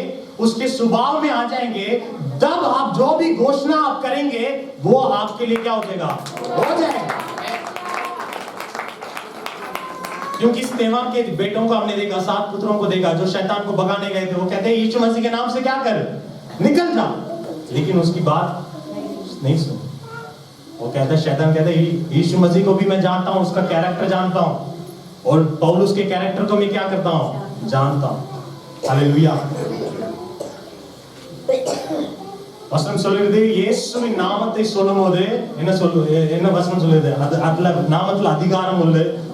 उसके स्वभाव में आ जाएंगे, तब आप जो भी घोषणा आप करेंगे वो आपके लिए क्या हो जाएगा? हो जाएगा। क्योंकि इस तेमान के बेटों को हमने देखा, 7 पुत्रों को देखा जो शैतान को भगाने गए थे। वो कहते हैं यीशु मसीह के नाम से क्या कर, निकल जा, लेकिन उसकी बात नहीं सुन। वो कहता है, शैतान कहता है यीशु मसीह को भी मैं जानता हूं, उसका कैरेक्टर जानता हूं, और पौलुस के कैरेक्टर को मैं क्या करता हूं? जानता हूं। हालेलुया। வசனம் சொல்லுது, இயேசுவின் நாமத்தை சொல்லும்போது என்ன வசனம் சொல்லுது? அதுல நாமத்துல அதிகாரம்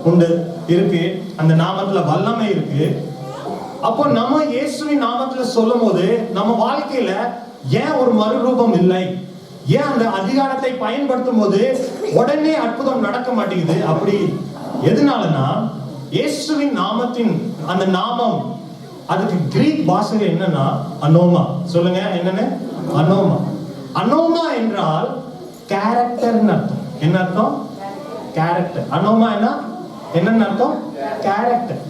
உண்டு இருக்கு, அந்த நாமத்துல வல்லமை இருக்கு. அப்போ நம்ம இயேசுவின் நாமத்துல சொல்லும்போது நம்ம வாழ்க்கையில ஏன் ஒரு மறுரூபம் இல்லை? ஏன் அந்த அதிகாரத்தை பயன்படுத்தும் போது உடனே அற்புதம் நடக்க மாட்டேங்குது? அப்படி எதனாலனா, இயேசுவின் நாமத்தின் அந்த நாமம், அதுக்கு கிரீக் பாஷையில என்னன்னா அனோமா. சொல்லுங்க, என்னன்னு? அனோமா. அனோமா என்றால் கேரக்டர் அர்த்தம். என்ன அர்த்தம்? கேரக்டர். அனோமா என்னன்னு அர்த்தம்? கேரக்டர்.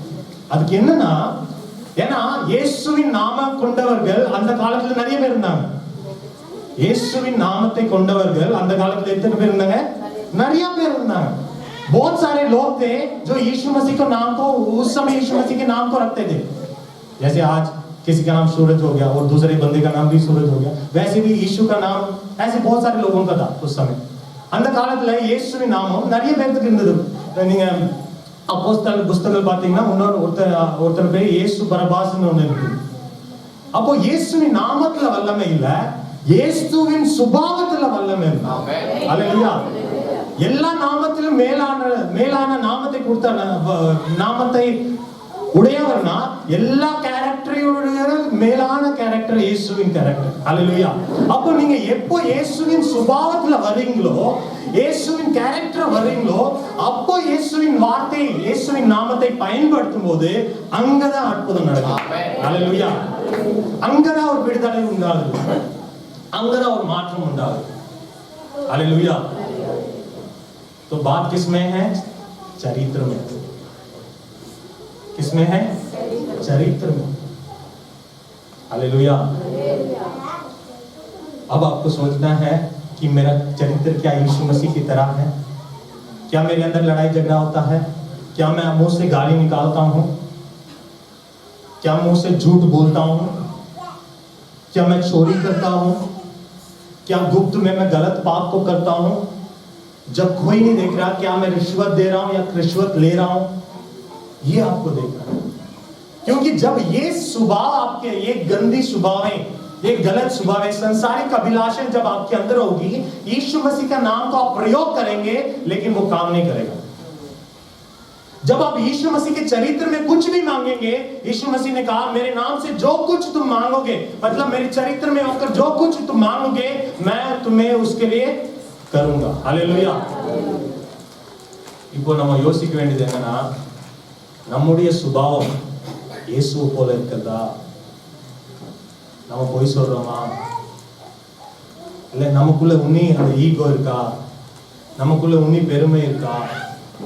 அதுக்கு என்னன்னா, ஏன்னா இயேசுவின் நாமம் கொண்டவர்கள் அந்த காலத்துல நிறைய பேர் இருந்தாங்க. இயேசுவின் நாமத்தை கொண்டவர்கள் அந்த காலத்துல எத்தனை பேர் இருந்தாங்க? நிறைய பேர் இருந்தாங்க. बहुत सारे लोग थे जो यीशु मसीह के नाम को, उस समय यीशु मसीह के नाम को रखते थे। जैसे आज किसी का नाम सूरज हो गया और दूसरे बंदे का नाम भी सूरज हो गया, वैसे भी यीशु का नाम ऐसे बहुत सारे लोगों का था उस समय. அந்த காலத்துல இயேசுவின் நாமம் நிறைய பேருக்கு இருந்தது. நீங்க அப்போஸ்தலர் புத்தகங்கள் பாத்தீங்கன்னா ஒருத்தர் பேர் இயேசு பரபாஸ்னு ஒண்ணு இருக்கு. அப்போ இயேசுவின் நாமத்துல வல்லமை இல்ல, இயேசுவின் சுபாவத்துல வல்லமை. அல்லேலூயா. எல்லா நாமத்திலும் மேலான நாமத்தை கொடுத்த நாமத்தை உடையவர்னா எல்லா கேரக்டரையோட மேலான கேரக்டர் இயேசுவின் கேரக்டர். அல்லேலூயா. அப்போ நீங்க எப்போ இயேசுவின் சுபாவத்துல வர்றீங்களோ, இயேசுவின் கேரக்டர் வர்றீங்களோ, அப்போ இயேசுவின் வார்த்தை, இயேசுவின் நாமத்தை பயன்படுத்தும் போது அங்கதான் அற்புதம் நடக்கும். அல்லேலூயா. அங்கதான் ஒரு விடுதலை உண்டாகுது, அங்கதான் ஒரு மாற்றம் உண்டாகுது. அல்லேலூயா. तो बात किसमें है? चरित्र में। किसमें है? चरित्र में। हालेलुया। अब आपको सोचना है कि मेरा चरित्र क्या यीशु मसीह की तरह है? क्या मेरे अंदर लड़ाई झगड़ा होता है? क्या मैं मुंह से गाली निकालता हूं? क्या मुंह से झूठ बोलता हूं? क्या मैं चोरी करता हूं? क्या गुप्त में मैं गलत पाप को करता हूं? जब कोई नहीं देख रहा, क्या मैं रिश्वत दे रहा हूं या रिश्वत ले रहा हूं? ये आपको देखना है। क्योंकि जब ये स्वभाव आपके, ये गंदी स्वभावें, ये गलत स्वभावें, संसारिक अभिलाषाएं जब आपके अंदर होगी, यीशु मसीह का नाम को आप प्रयोग करेंगे लेकिन वो काम नहीं करेगा। जब आप यीशु मसीह के चरित्र में कुछ भी मांगेंगे, यीशु मसीह ने कहा मेरे नाम से जो कुछ तुम मांगोगे, मतलब मेरे चरित्र में होकर जो कुछ तुम मांगोगे मैं तुम्हें उसके लिए करूंगा. हालेलुया. இப்போ நம்ம யோசிக்க வேண்டியது என்னன்னா, நம்முடைய சுபாவம் இயேசு போல இருக்கிறதா? நம்ம போய் சொல்றோமா? இல்ல நமக்குள்ள உன்னி அந்த ஈகோ இருக்கா? நமக்குள்ள உன்னி பெருமை இருக்கா?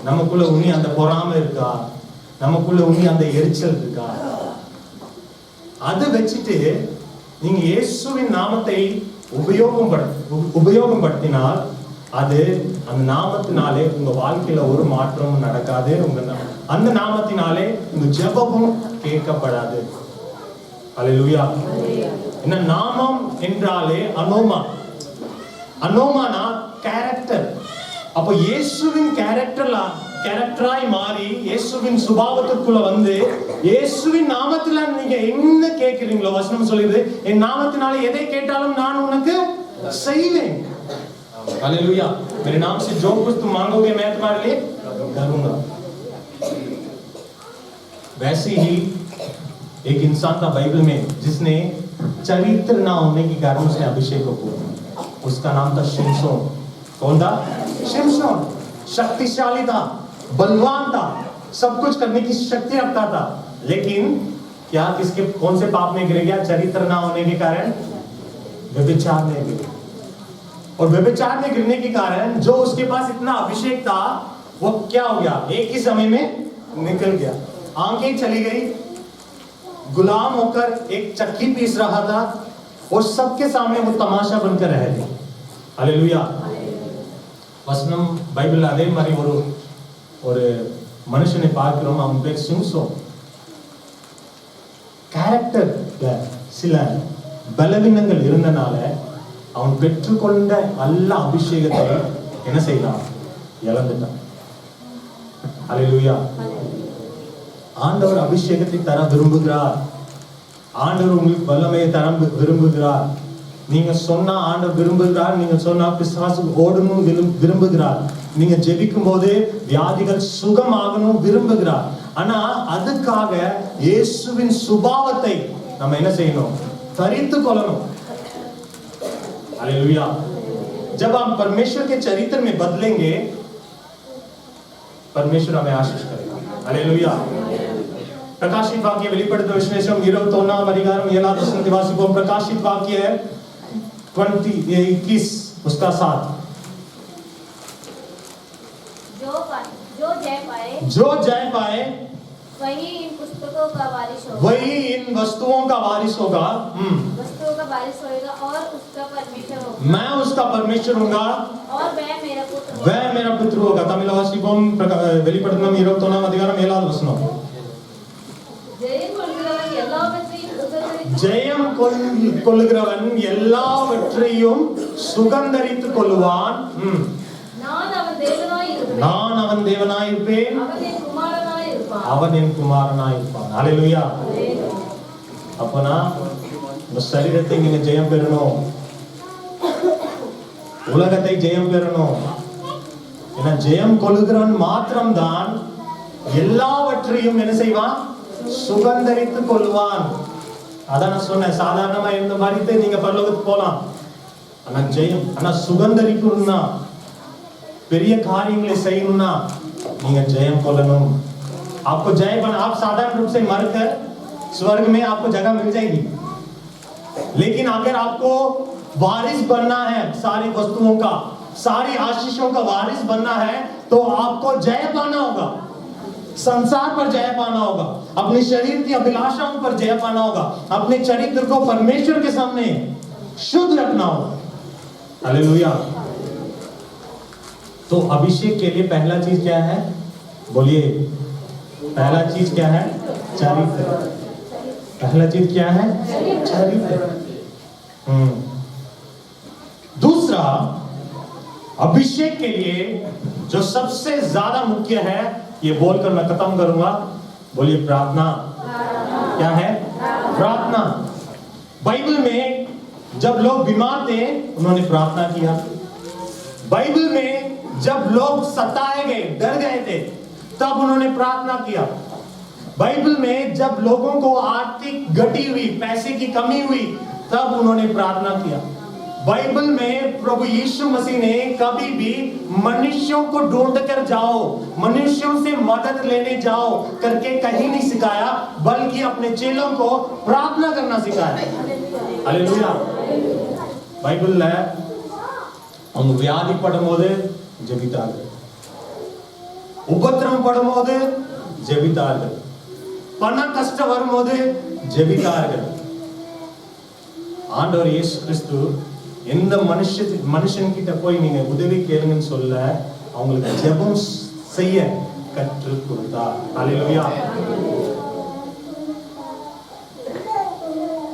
நமக்குள்ள உன்னி அந்த பொறாமை இருக்கா? நமக்குள்ள உன்னி அந்த எரிச்சல் இருக்கா? அதை வச்சுட்டு நீங்க இயேசுவின் நாமத்தை உபயோகப்படுத்தினால் அது அந்த நாமத்தினாலே உங்க வாழ்க்கையில ஒரு மாற்றமும் நடக்காது. அந்த நாமத்தினாலே உங்க ஜெபமும் கேட்கப்படாது. அல்லேலூயா. என்ன நாமம் என்றாலே அனோமா. அனோமானா கேரக்டர். அப்ப இயேசுவின் கேரக்டராய் மாறி இயேசுவின் சுபாவத்திற்குள்ள வந்து இயேசுவின் நாமத்துல நீங்க என்ன கேட்கிறீங்களோ, வசனம் சொல்லுது என் நாமத்தினால எதை கேட்டாலும் நான் உனக்கு செய்வேன். हालेलुया. मेरे नाम से जो कुछ तुम मांगोगे मैं तुम्हारे लिए करूंगा. वैसे ही एक इंसान था बाइबल में जिसने चरित्र ना होने के कारण उसने अभिषेक को किया. उसका नाम था शिमशोन. कौन था? शिमशोन. शक्तिशाली था, बलवान था, सब कुछ करने की शक्ति रखता था, लेकिन क्या किसके कौन से पाप में गिर गया? चरित्र ना होने के कारण व्यभिचार में गिर गया. और व्यभिचार में गिरने के कारण जो उसके पास इतना अभिषेक था वो क्या हो गया? एक ही समय में निकल गया. आंखें चली गई. गुलाम होकर एक चक्की पीस रहा था और सबके सामने वो तमाशा बनकर रह गया. हालेलुया. வசனம் பைபிள் அதே மாதிரி ஒரு மனுஷனை பார்க்கிறோம். அவன் பேர் சிம்சோன். கேரக்டர்ல சில பலவீனங்கள் இருந்தனால அவன் பெற்றுக்கொண்ட நல்ல அபிஷேகத்தை என்ன செய்யலாம்? இழந்துட்டான். அல்லேலூயா. ஆண்டவர் அபிஷேகத்தை தர விரும்புகிறார். ஆண்டவர் உங்களுக்கு வல்லமையை தர விரும்புகிறார். நீங்க சொன்னா ஆண்டவர் விரும்புகிறார். நீங்க சொன்னா பிசாசு ஓடணும் விரும்புகிறார். நீங்க ஜெபிக்கும் போது வியாதிகள் சுகமாகணும் விரும்புகிறார். ஆனா அதுக்காக இயேசுவின் சுபாவத்தை நம்ம என்ன செய்யணும்? தரித்து கொள்ளணும். हालेलुया. जब हम परमेश्वर के चरित्र में बदलेंगे परमेश्वर हमें आशीष करेगा. हालेलुया. प्रकाशित वाक्य வெளிப்படுத்த விசேஷம் 21ஆம் அதிகாரம் 7வது வசனத்தை வாசிப்போம். प्रकाशित वाक्य 20:21 उसका 7. जो जय पाए वही इन पुस्तकों का वारिस होगा. वही इन वस्तुओं का वारिस होगा. वस्तुओं का वारिस होगा और उसका परमेश्वर होगा. मैं उसका परमेश्वर होगा और वह मेरा पुत्र होगा. वह मेरा पुत्र होगा. தமிழ் வாசிப்போம். வெளிப்படுத்தல் 21ஆம் அதிகாரம் 7வது வசனம். ஜெயம் கொள்ளுகிறவன் எல்லாவற்றையும் சுகந்தரித்துக் கொள்ளுவான். நான் அவன் தேவனாய் இருப்பேன். அவன் என் குமாரனாய் இருப்பான். ஹalleluya. அப்பனா இந்த சரீரத்தை நீங்க ஜெயம் பெறணும். உலகத்தை ஜெயம் பெறணும். ஏன்னா ஜெயம் கொள்கிறவன் மாத்திரம்தான் எல்லாவற்றையும் என்ன செய்வான்? சுகந்தரித்துக் கொள்வான். அதான் நான் சொன்னேன், சாதாரணமா இருந்த மாதிரி நீங்க பரலோகத்துக்கு போலாம். ஆனா ஜெயம், ஆனா சுகந்தரிக்கணும்னா, பெரிய காரியங்களை செய்யணும்னா நீங்க ஜெயம் கொள்ளணும். आपको जय बना, आप साधारण रूप से मरकर स्वर्ग में आपको जगह मिल जाएगी, लेकिन अगर आपको वारिस बनना है, सारी वस्तुओं का, सारी आशीषों का वारिस बनना है, तो आपको जय पाना होगा, संसार पर जय पाना होगा, अपने शरीर की अभिलाषाओं पर जय पाना होगा, अपने चरित्र को परमेश्वर के सामने शुद्ध रखना होगा। हालेलुया। तो अभिषेक के लिए पहला चीज क्या है? बोलिए, पहला चीज क्या है? चरित्र। पहला चीज क्या है? चरित्र। दूसरा, अभिषेक के लिए जो सबसे ज्यादा मुख्य है, ये बोलकर मैं खत्म करूंगा, बोलिए प्रार्थना। क्या है? प्रार्थना। बाइबल में जब लोग बीमार थे उन्होंने प्रार्थना किया। बाइबल में जब लोग सताए गए, डर गए थे, तब उन्होंने प्रार्थना किया। बाइबल में जब लोगों को आर्थिक घटी हुई, पैसे की कमी हुई, तब उन्होंने प्रार्थना किया। बाइबल में प्रभु यीशु मसीह ने कभी भी मनुष्यों को ढूंढ कर जाओ, मनुष्यों से मदद लेने जाओ करके कहीं नहीं सिखाया, बल्कि अपने चेलों को प्रार्थना करना सिखाया। हालेलुया। बाइबल है, அவங்க வியாதிப்படும் போது ஜெபித்தார்கள், உபத்திரவம் படும்போது ஜெபித்தார்கள், பண கஷ்டம் வரும்போது ஜெபித்தார்கள். ஆண்டவர் இயேசு கிறிஸ்து எந்த மனுஷன் கிட்ட போய் நீங்க உதவி கேளுங்கன்னு சொல்ல, அவங்களுக்கு ஜெபம் செய்ய கற்றுக் கொடுத்தார். ஹல்லேலூயா.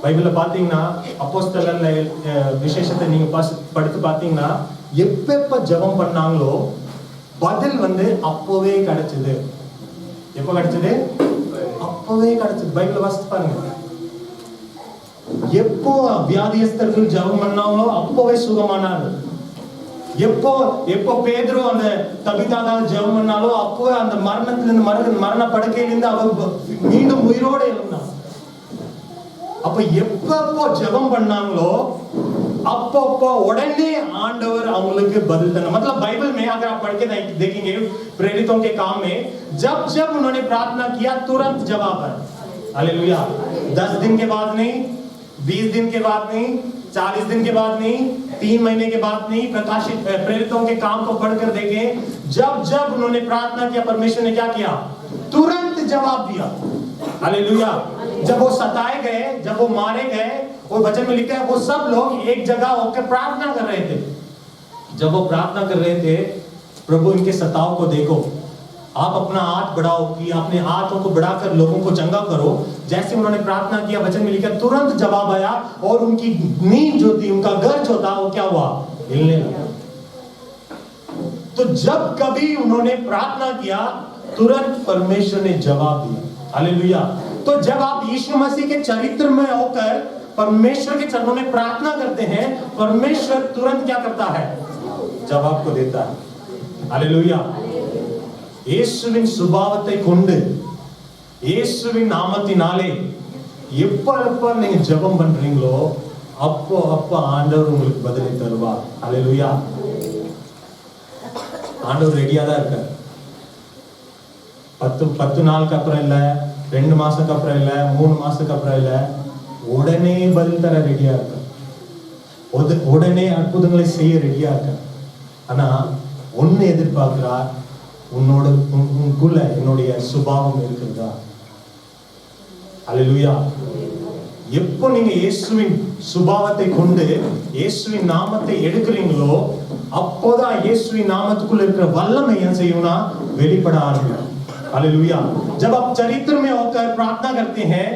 பைபிள்ல பாத்தீங்கன்னா அப்போஸ்தலர்ல விசேஷத்தை நீங்க படித்து பாத்தீங்கன்னா, எப்ப ஜெபம் பண்ணாங்களோ பதில் அப்பவே கிடைச்சது. எப்ப கிடைச்சது? அப்பவே கிடைச்சது. பைபிள் வாசித்து பாருங்க. எப்போ வியாதியஸ்தர்கள் ஜெபம் பண்ணாங்களோ அப்பவே சுகமானார்கள். எப்போ பேதுரு அந்த தபிதாதால் ஜெபம் பண்ணாலோ அப்பவே அந்த மரண படுக்கையிலிருந்து அவர் மீண்டும் உயிரோடு எழுந்தார். அப்ப எப்போ ஜெபம் பண்ணாங்களோ அப்போ उड़ने आंडवर அவங்களுக்கு பதில் தந்தார். मतलब बाइबल में अगर आप पढ़ के देखेंगे प्रेरितों के काम में, जब उन्होंने प्रार्थना किया तुरंत जवाब है। हालेलुया। 10 दिन के बाद नहीं, 20 दिन के बाद नहीं, 40 दिन के बाद नहीं, 3 महीने के बाद नहीं, प्रकाशित प्रेरितों के काम को पढ़कर देखें, जब उन्होंने प्रार्थना किया परमेश्वर ने क्या किया? तुरंत जवाब दिया। हालेलुया। जब वो सताए गए, जब वो मारे गए, वो वचन में लिखा है वो सब लोग एक जगह होकर प्रार्थना कर रहे थे। जब वो प्रार्थना कर रहे थे, प्रभु इनके सताव को देखो, आप अपना हाथ बढ़ाओ कि अपने हाथों को बढ़ाकर लोगों को चंगा करो। जैसे उन्होंने प्रार्थना किया, वचन में लिखा तुरंत जवाब आया और उनकी नींद जो थी, उनका घर जो था, वो क्या हुआ? हिलने लगा। तो जब कभी उन्होंने प्रार्थना किया, तुरंत परमेश्वर ने जवाब दिया। हालेलुया। तो जब आप यीशु मसीह के चरित्र में होकर परमेश्वर के चरणों में प्रार्थना करते हैं, परमेश्वर तुरंत क्या करता है? जवाब को देता है। हालेलुया। இயேசுவின் சுபாவத்தை கொண்டு, இயேசுவின் நாமத்தினாலே எப்ப நீங்க ஜெபம் பண்றீங்களோ அப்போ ஆண்டவர் உங்களுக்கு பதிலை தருவார். ஹல்லேலூயா. ஆண்டவர் ரெடியா தான் இருக்கார். 10 நாளுக்கு அப்புறம் இல்ல, 2 மாசத்துக்கு அப்புறம் இல்ல, 3 மாசத்துக்கு அப்புறம் இல்ல, உடனே பதில் தர ரெடியா இருக்கார். உடனே அற்புதங்களை செய்ய ரெடியா இருக்கார். ஆனா ஒன்னு எதிர்பார்க்கிறார், உனக்குள்ள என்னுடைய சுபாவம் இருக்கிறதா? ஹல்லேலூயா. எப்போ நீங்க இயேசுவின் சுபாவத்தை கொண்டு இயேசுவின் நாமத்தை எடுக்கிறீங்களோ அப்போதான் இயேசுவின் நாமத்துக்குள்ள இருக்கிற வல்லமை என்ன செய்யும்னா வெளிப்பட ஆரம்பிக்கும். हालेलुया। जब आप चरित्र में होकर प्रार्थना करते हैं,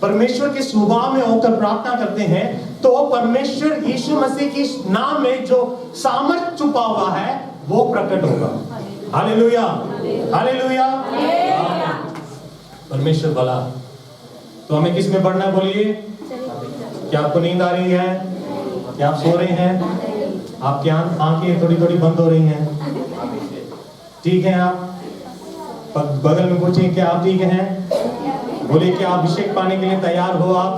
परमेश्वर के स्वभाव में होकर प्रार्थना करते हैं, तो परमेश्वर यीशु मसीह की नाम में जो सामर्थ छुपा हुआ है वो प्रकट होगा। Hallelujah, hallelujah. परमेश्वर भला। तो हमें किस में बढ़ना है? बोलिए। क्या आपको नींद आ रही है? क्या आप सो रहे हैं? आपकी आंखें थोड़ी थोड़ी बंद हो रही हैं, ठीक है? आप बगल में पूछें क्या आप ठीक हैं? बोले क्या अभिषेक पाने के लिए तैयार हो आप?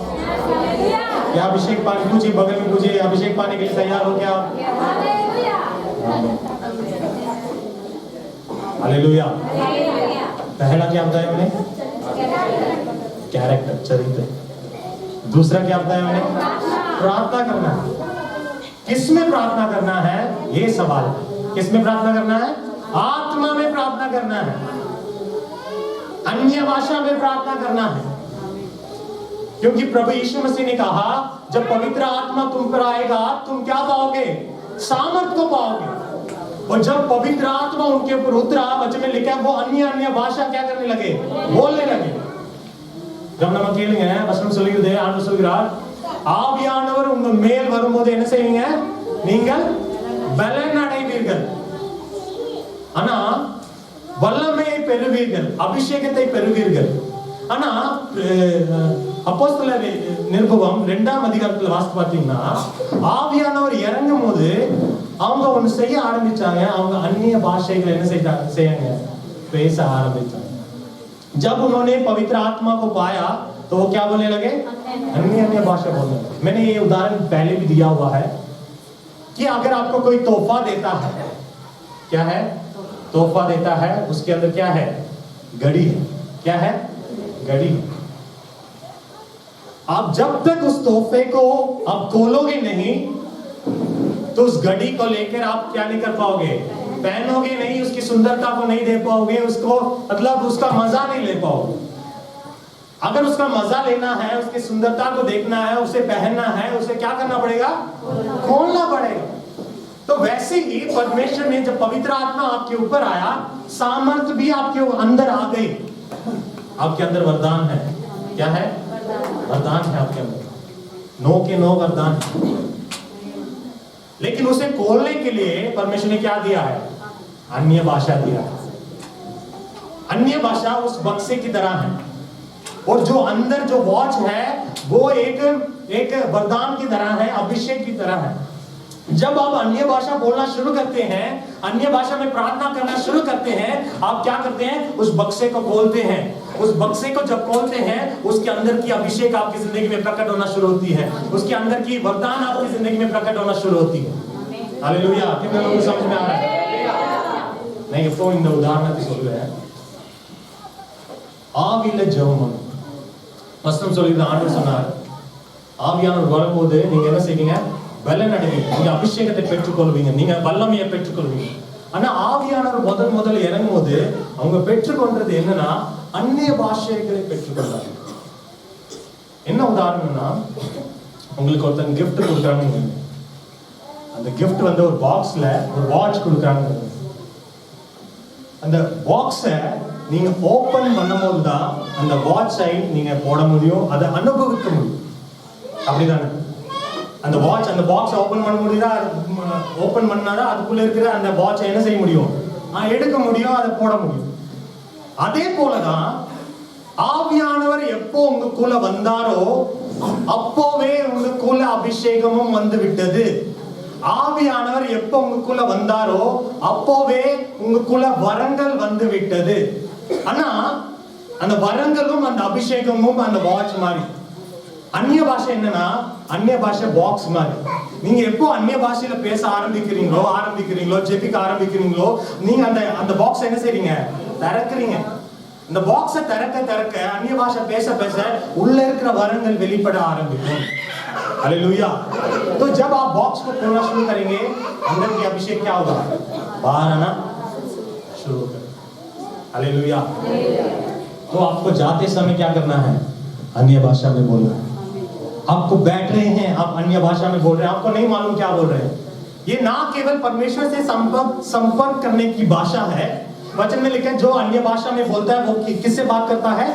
क्या अभिषेक पाने, पूछिए बगल में, पूछिए अभिषेक पाने के लिए तैयार हो क्या आप? हालेलुया। पहला क्या बताया मैंने? कैरेक्टर, चरित्र। दूसरा क्या बताया मैंने? प्रार्थना करना है। किसमें प्रार्थना करना है ये सवाल। किसमें प्रार्थना करना है? आत्मा में प्रार्थना करना है, अन्य भाषा में प्रार्थना करना है। क्योंकि प्रभु यीशु मसीह ने कहा जब पवित्र आत्मा तुम पर आएगा तुम क्या पाओगे? सामर्थ को पाओगे। और जब पवित्र आत्मा उनके ऊपर उतरा, वचन में लिखा है वो अन्य भाषा क्या करने लगे? बोलने लगे। जब நம்ம கேளுங்க வசனம் சொல்லுகிறது, ஆண்டவர் சொல்கிறார் ஆவியானவர் உங்க மேல் வரும்போது என்ன செய்வீங்க? நீங்கள் பலன் அடைவீர்கள். ஆனா வல்லமையை பெறுவீர்கள், அபிஷேகத்தை பெறுவீர்கள். ஆனா அப்போஸ்தலர் நிருபம் 2ஆம் அதிகாரத்துல வாசித்து பார்த்தீங்கன்னா ஆவியானவர் இறங்கும் போது அவங்க ஒன்னு செய்ய ஆரம்பிச்சாங்க. அவங்க அந்நிய பாஷைகளை என்ன செய்யாங்க? பேச आरंभिचाங்க। जब उन्होंने पवित्र आत्मा को पाया तो वो क्या बोलने लगे? अन्य भाषा बोलने लगे। मैंने ये उदाहरण पहले भी दिया हुआ है कि अगर आपको कोई तोहफा देता है, क्या है? तोहफा देता है, उसके अंदर क्या है? घड़ी है। क्या है? घड़ी। आप जब तक उस तोहफे को आप खोलोगे नहीं तो उस घड़ी को लेकर आप क्या नहीं कर पाओगे? पहनोगे नहीं, उसकी सुंदरता को नहीं दे पाओगे, उसको मतलब उसका मजा नहीं ले पाओगे। अगर उसका मजा लेना है, उसकी सुंदरता को देखना है, उसे पहनना है, उसे क्या करना पड़ेगा? खोलना पड़ेगा। तो वैसे ही परमेश्वर ने जब पवित्र आत्मा आपके ऊपर आया, सामर्थ भी आपके अंदर आ गई। आपके अंदर वरदान है। क्या है? वरदान है आपके अंदर। 9 के 9 वरदान। लेकिन उसे खोलने के लिए परमेश्वर ने क्या दिया है? अन्य भाषा दिया है। अन्य भाषा उस बक्से की तरह है, और जो अंदर जो वॉच है वो एक वरदान की तरह है, अभिषेक की तरह है। जब आप अन्य भाषा बोलना शुरू करते हैं, अन्य भाषा में प्रार्थना करना शुरू करते हैं, आप क्या करते हैं? उस बक्से को खोलते हैं। उस बक्से को जब खोलते हैं, उसके अंदर की अभिषेक आपकी जिंदगी में प्रकट होना शुरू होती है, उसके अंदर की वरदान आपकी जिंदगी में प्रकट होना शुरू होती है। हालेलुया। कितने लोगों को समझ में आ रहा है? नहीं, இப்போ இந்த உதாரணத்தை சொல்றேன். ஆவியில ஜெபம். வசனம் சொல்லுது, ஆண்டவர் சொன்னார் ஆவியானவர் வரும்போது நீங்க என்ன செய்வீங்க? பலன் அடைவீங்க, நீங்க அபிஷேகத்தை பெற்றுக்கொள்வீங்க, நீங்க வல்லமையை பெற்றுக்கொள்வீங்க. ஆனா ஆவியானவர் முதல் இறங்கும் போது அவங்க பெற்றுக்கொண்டது என்னன்னா அந்நிய பாஷைகளை பெற்றுக்கொண்டாங்க. என்ன உதாரணம்னா, உங்களுக்கு ஒருத்தங்க gift கொடுக்குறாங்க, அந்த gift வந்து ஒரு பாக்ஸ்ல ஒரு வாட்ச் கொடுக்குறாங்க. அந்த பாக்ஸை நீங்க ஓபன் பண்ணும்போது தான் அந்த வாட்சை நீங்க போட முடியும், அதை அனுபவிக்க முடியும். அப்படிதானே? அந்த வாட்ச், அந்த பாக்ஸ் ஓபன் பண்ண முடியுதா? ஓபன் பண்ணாதான் அதுக்குள்ள இருக்கிற அந்த வாட்சை என்ன செய்ய முடியும்? எடுக்க முடியும், அதை போட முடியும். அதே போலதான் ஆவியானவர் எப்போ உங்களுக்குள்ள வந்தாரோ அப்போவே உங்களுக்குள்ள அபிஷேகமும் வந்து விட்டது. ஆவியானவர் எப்போ உங்களுக்குள்ள வந்தாரோ அப்போவே உங்களுக்குள்ள வரங்கள் வந்து விட்டது. ஆனா அந்த வரங்களும் அந்த அபிஷேகமும் அந்த வாட்ச் மாதிரி. அந்நிய பாஷை என்னன்னா, அந்நிய பாஷை பாக்ஸ் மாதிரி. நீங்க எப்போ அந்நிய பாஷையில பேச ஆரம்பிக்கிறீங்களோ ஜெபிக்க ஆரம்பிக்கிறீங்களோ, நீங்க அந்த பாக்ஸ் என்ன செய்றீங்க? திறக்கிறீங்க. இந்த பாக்ஸை திறக்க அந்நிய பாஷை பேச உள்ள இருக்கிற வரங்கள் வெளிப்பட ஆரம்பிக்கும். हालेलुया। तो जब आप बॉक्स को खोलना शुरू करेंगे, अंदर की अभिषेक क्या होगा? बाहर आना शुरू होगा। हालेलुया। तो आपको जाते समय क्या करना है? अन्य भाषा में बोलना है। आपको बैठ रहे हैं, आप अन्य भाषा में बोल रहे हैं, आपको नहीं मालूम क्या बोल रहे हैं। ये ना केवल परमेश्वर से संपर्क करने की भाषा है। वचन में लिखा है जो अन्य भाषा में बोलता है वो किससे बात करता है?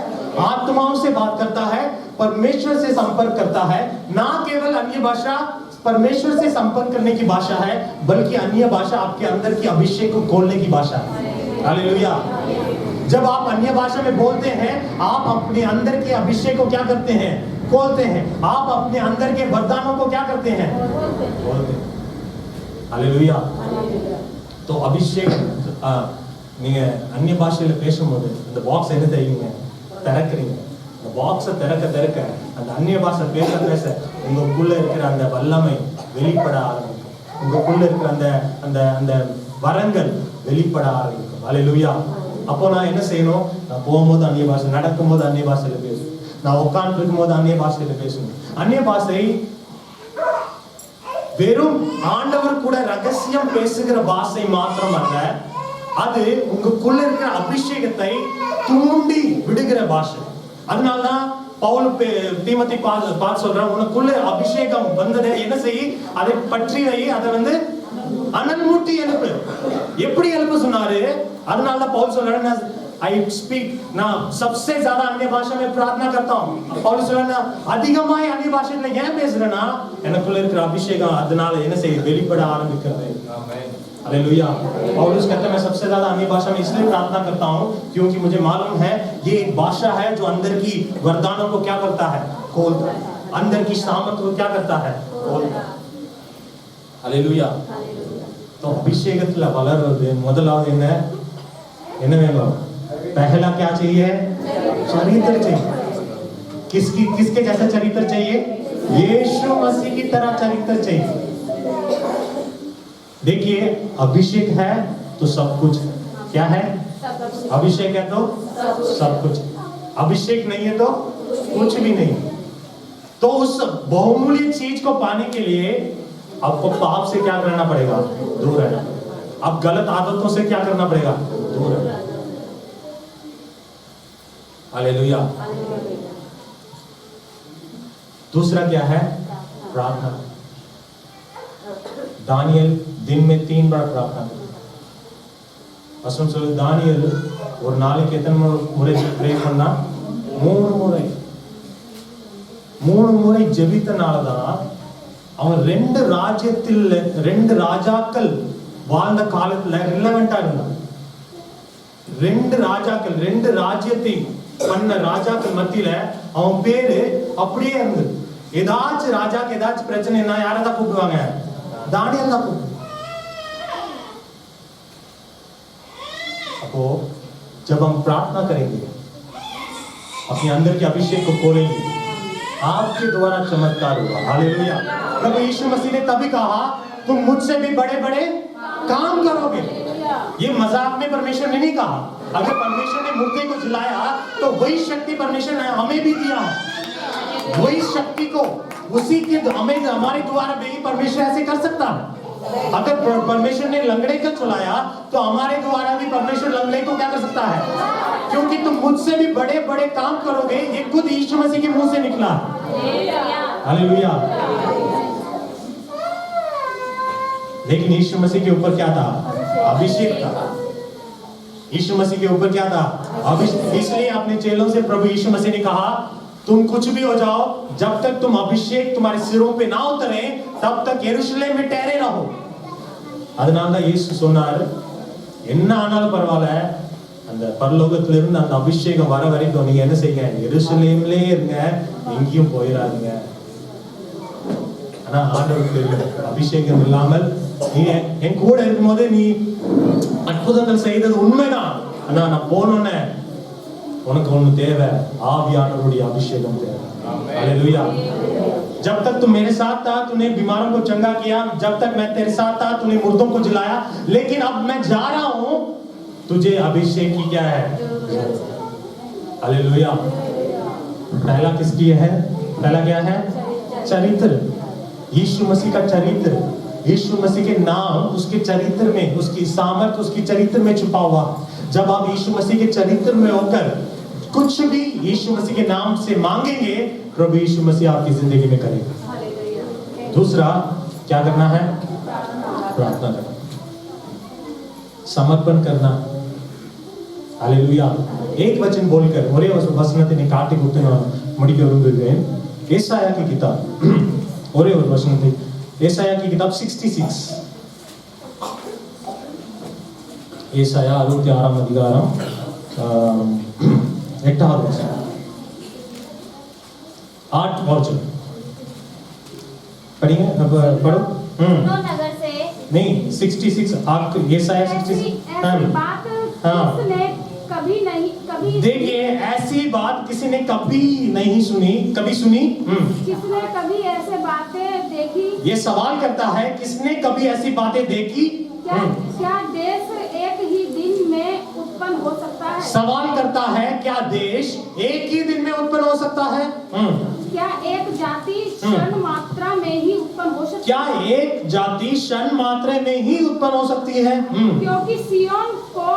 आत्माओं से बात करता है, परमेश्वर से संपर्क करता है। ना केवल अन्य भाषा परमेश्वर से संपर्क करने की भाषा है, बल्कि अन्य भाषा आपके अंदर की अभिषेक को खोलने की भाषा है। हालेलुया। जब आप अन्य भाषा में बोलते हैं, आप अपने अंदर के अभिषेक को क्या करते हैं? खोलते हैं। आप अपने अंदर के वरदानों को क्या करते हैं? खोलते हैं। हालेलुया तो அபிஷேக் நீங்க அந்நிய பாஷையில பேசும்போது அந்த பாக்ஸ் என்ன செய்யுங்க திறக்குறீங்க அந்த பாக்ஸை திறக்க அந்த அந்நிய பாஷை பேச உங்களுக்குள்ள இருக்கிற அந்த வல்லமை வெளிப்பட ஆரம்பிக்கும் உங்களுக்குள்ள இருக்கிற அந்த அந்த அந்த வரங்கள் வெளிப்பட ஆரம்பிக்கும் ஹalleluya அப்போ நான் என்ன செய்யணும் நான் போகும்போது அந்நிய பாஷை நடக்கும்போது அந்நிய பாஷையில பேசணும் நான் உட்கார்ந்து இருக்கும்போது அந்நிய பாஷையில பேசணும் அந்நிய பாஷை வெறும் ஆண்டவர் கூட ரகசியம் பேசுகிற பாஷை மாத்திரம் அல்ல அது உங்களுக்குள்ள இருக்கிற அபிஷேகத்தை தூண்டி விடுகிற பாஷை அதனாலதான் பவுல் தீமோத்தி பார்த்து சொல்றான் உனக்குள்ள அபிஷேகம் வந்ததே என்ன செய் அதை பற்றி வை அதை வந்து அனல் மூட்டி எழுப்பு எப்படி எழுப்ப சொன்னாரு அதனாலதான் பவுல் சொல்றாரு I speak ना सबसे ज्यादा अन्य भाषा में प्रार्थना करता हूँ पौलुस சொல்றாரு அதிகமாய் अन्य भाषाல ஏன் பேசுறேனா எனக்குள்ள இருக்கிற அபிஷேகம் அதனால என்ன செய்ய வெளிப்பட ஆரம்பிக்கிறது ஆமென் हालेलुया पौलुस कहता है मैं सबसे ज्यादा अन्य भाषा में इसलिए प्रार्थना करता हूँ क्योंकि मुझे मालूम है ये एक भाषा है जो अंदर की वरदानों को क्या करता है खोलता है अंदर की सामर्थ्य को क्या करता है खोलता है हालेलुया तो अभिषेकத்துல வளர்றது முதலாவது என்ன வேணும் पहला क्या चाहिए चरित्र चाहिए किसके जैसा चरित्र चाहिए यीशु मसीह की तरह चरित्र चाहिए देखिए अभिषेक है तो सब कुछ क्या है अभिषेक है तो सब कुछ अभिषेक नहीं है तो कुछ भी नहीं तो उस बहुमूल्य चीज को पाने के लिए आपको पाप से क्या करना पड़ेगा दूर रहना अब गलत आदतों से क्या करना पड़ेगा दूर रहना हालेलुया दूसरा क्या है प्रार्थना दानियल दिन में 3 बार प्रार्थना करता दानियल ஒரு நாளைக்கு எத்தனை முறை ப்ரே பண்ணா 3 முறை ஜெபித்தனாலதான் அவன் ரெண்டு ராஜாக்கள் வாழ்ந்த காலத்துல ரிலவெண்டா இருந்தான் ரெண்டு ராஜ்யத்தை பண்ண ராஜாக்கள் மத்தியில அவன் பேரு அப்படியே இருந்தது ஏதாச்சும் ராஜாக்கு ஏதாச்சும் பிரச்சனைனா யாரை தான் கூப்பிடுவாங்க தானியேல் தான் கூப்பிடுவாங்க அப்போ जब हम प्रार्थना करेंगे अपने अंदर के अभिषेक को खोलेंगे आपके द्वारा चमत्कार होगा हालेलुया प्रभु यीशु मसीह ने तभी कहा तुम मुझसे भी बड़े-बड़े काम करोगे ये मजाक में परमेश्वर ने नहीं कहा अगर परमेश्वर ने मुर्दे को जिलाया तो वही शक्ति परमेश्वर ने हमें भी दिया है वही शक्ति को उसी के हमें हमारे द्वारा भी परमेश्वर ऐसे कर सकता है अगर परमेश्वर ने लंगड़े को चलाया तो हमारे द्वारा भी परमेश्वर लंगड़े को क्या कर सकता है क्योंकि तुम मुझसे भी बड़े-बड़े काम करोगे ये खुद यीशु मसीह के मुंह से निकला हालेलुया लेकिन यीशु मसीह के ऊपर क्या था अभिषेक था यीशु मसीह के ऊपर क्या था इसलिए अपने चेलों से प्रभु यीशु मसीह ने कहा तुम कुछ भी हो जाओ जब तक तुम अभिषेक तुम्हारे सिरों पे ना उतरे तब तक यरूशलेम में ठहरे रहो அதனால இயேசு சொன்னார் என்ன ஆனாலும் பரவாயில்லை அந்த பரலோகத்துல இருந்து அந்த அபிஷேகம் வர வரைக்கும் நீங்க என்ன செய்யுங்க எருசலேம்லயே இருங்க எங்கேயும் போயிடாதீங்க ஆனா ஆண்டவருக்கு தெரியும் அபிஷேகம் இல்லாமல் நீ என் கூட இருக்கும்போது நீ அற்புதங்கள் செய்தது உண்மைதான் ஆனா நான் போனோன்னே உனக்கு ஒண்ணு தேவை ஆவியானவருடைய அபிஷேகம் தேவை हालेलुया जब तक तुम मेरे साथ था तूने बीमारों को चंगा किया जब तक मैं तेरे साथ था तूने मुर्दों को जिलाया लेकिन अब मैं जा रहा हूं तुझे अभिषेक की क्या है हालेलुया पहला किसकी है पहला क्या है चरित्र यीशु मसीह का चरित्र यीशु मसीह के नाम उसके चरित्र में उसकी सामर्थ उसकी चरित्र में छुपा हुआ जब आप यीशु मसीह के चरित्र में होकर कुछ भी यीशु मसीह के नाम से मांगेंगे प्रभु यीशु मसीह आपकी जिंदगी में करेगा दूसरा क्या करना है प्रार्थना करना समर्पण करना हालेलुया एक वचन बोलकर ஒரே வசனத்தை நீ காட்டி கொடுத்து நான் முடிக்க விரும்புகிறேன் ஏசாயா की किताब ஒரே ஒரு வசனத்தை ஏசாயா की किताब 66 ஏசாயா 66ஆம் அதிகாரம் 8வது வசனம் 8 वचन पढ़िए अब पढ़ो सुनो नगर से नहीं 66 आप यशाया 66 ऐसी बात किसने कभी देखिए ऐसी बात किसी ने कभी नहीं सुनी, कभी सुनी? किसने कभी ऐसे बातें देखी? ये सवाल करता है किसने कभी ऐसी बातें देखी? क्या देश एक ही दिन में उत्पन्न हो सकता है? सवाल करता है क्या देश एक ही दिन में उत्पन्न हो सकता है? क्या एक जाति क्षण मात्रा में ही उत्पन्न हो सकती है? क्या एक जाति क्षण मात्रा में ही उत्पन्न हो सकती है? क्योंकि सिय्योन को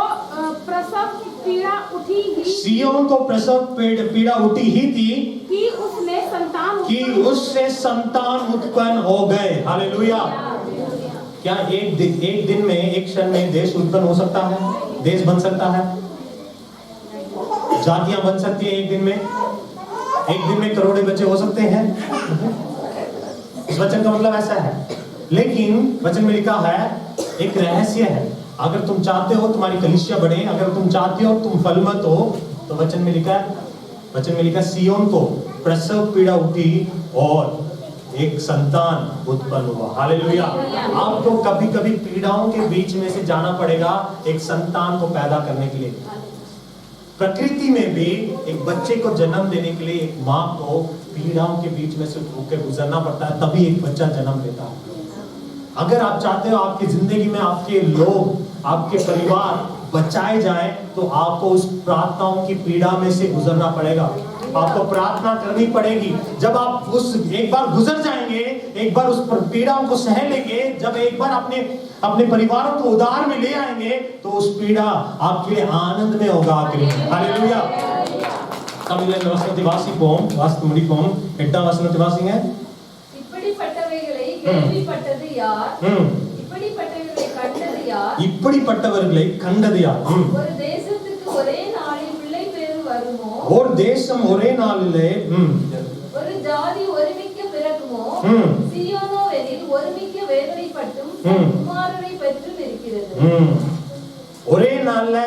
प्रसव पीड़ा उठी ही, सिय्योन को प्रसव पीड़ा उठी ही थी कि उसने संतान कि उससे संतान उत्पन्न हो गए। हालेलुया। क्या एक दिन में, एक क्षण में देश उत्पन्न हो सकता है? देश बन सकता है? जातियां बन सकती हैं एक दिन में? एक दिन में करोड़ों बच्चे हो सकते हैं? इस वचन का मतलब ऐसा है, लेकिन वचन में लिखा है एक रहस्य है। अगर तुम चाहते हो तुम्हारी कलीसिया बढ़े, अगर तुम चाहते हो तुम फल मत हो, तो वचन में लिखा सिय्योन को प्रसव पीड़ा उठी और एक संतान उत्पन्न हुआ। हालेलुया। आपको कभी कभी पीड़ाओं के बीच में से जाना पड़ेगा एक संतान को पैदा करने के लिए। प्रकृति में भी एक बच्चे को जन्म देने के लिए एक माँ को पीड़ाओं के बीच में से होकर गुजरना पड़ता है, तभी एक बच्चा जन्म लेता है। अगर आप चाहते हो आपकी जिंदगी में आपके लोग, आपके परिवार बचाए जाए, तो आपको उस प्रार्थनाओं की पीड़ा में से गुजरना पड़ेगा। आपको प्रार्थना करनी पड़ेगी। जब आप उस एक बार गुजर जाएंगे, एक बार उस पीड़ाओं को सह लेंगे, जब एक बार अपने परिवारों को उद्धार में ले आएंगे, तो उस पीड़ा आपके लिए आनंद में होगा। हालेलुया। तमिल वसनति वासिपोम वास्तुमणि पोम एट्टा वसनति वासिंगे இப்படிப்பட்டவைகளை கேள்விப்பட்டது யார்? இப்படிப்பட்டவைகளை கண்டது யார்? இப்படிப்பட்டவர்களை கண்டது யார்? ஒரு தேசத்துக்கு ஒரே நாளில் பிள்ளை பேறு வருமோ? ஒரு தேசம் ஒரே நாளிலே ஒரு ஜாதி ஒருமிக்க பிறக்குமோ? சியோனோவெனில் ஒருமிக்க வேதனைப்பட்டும் குமாரனை பெற்றும் இருக்கிறது. ஒரே நாள்ல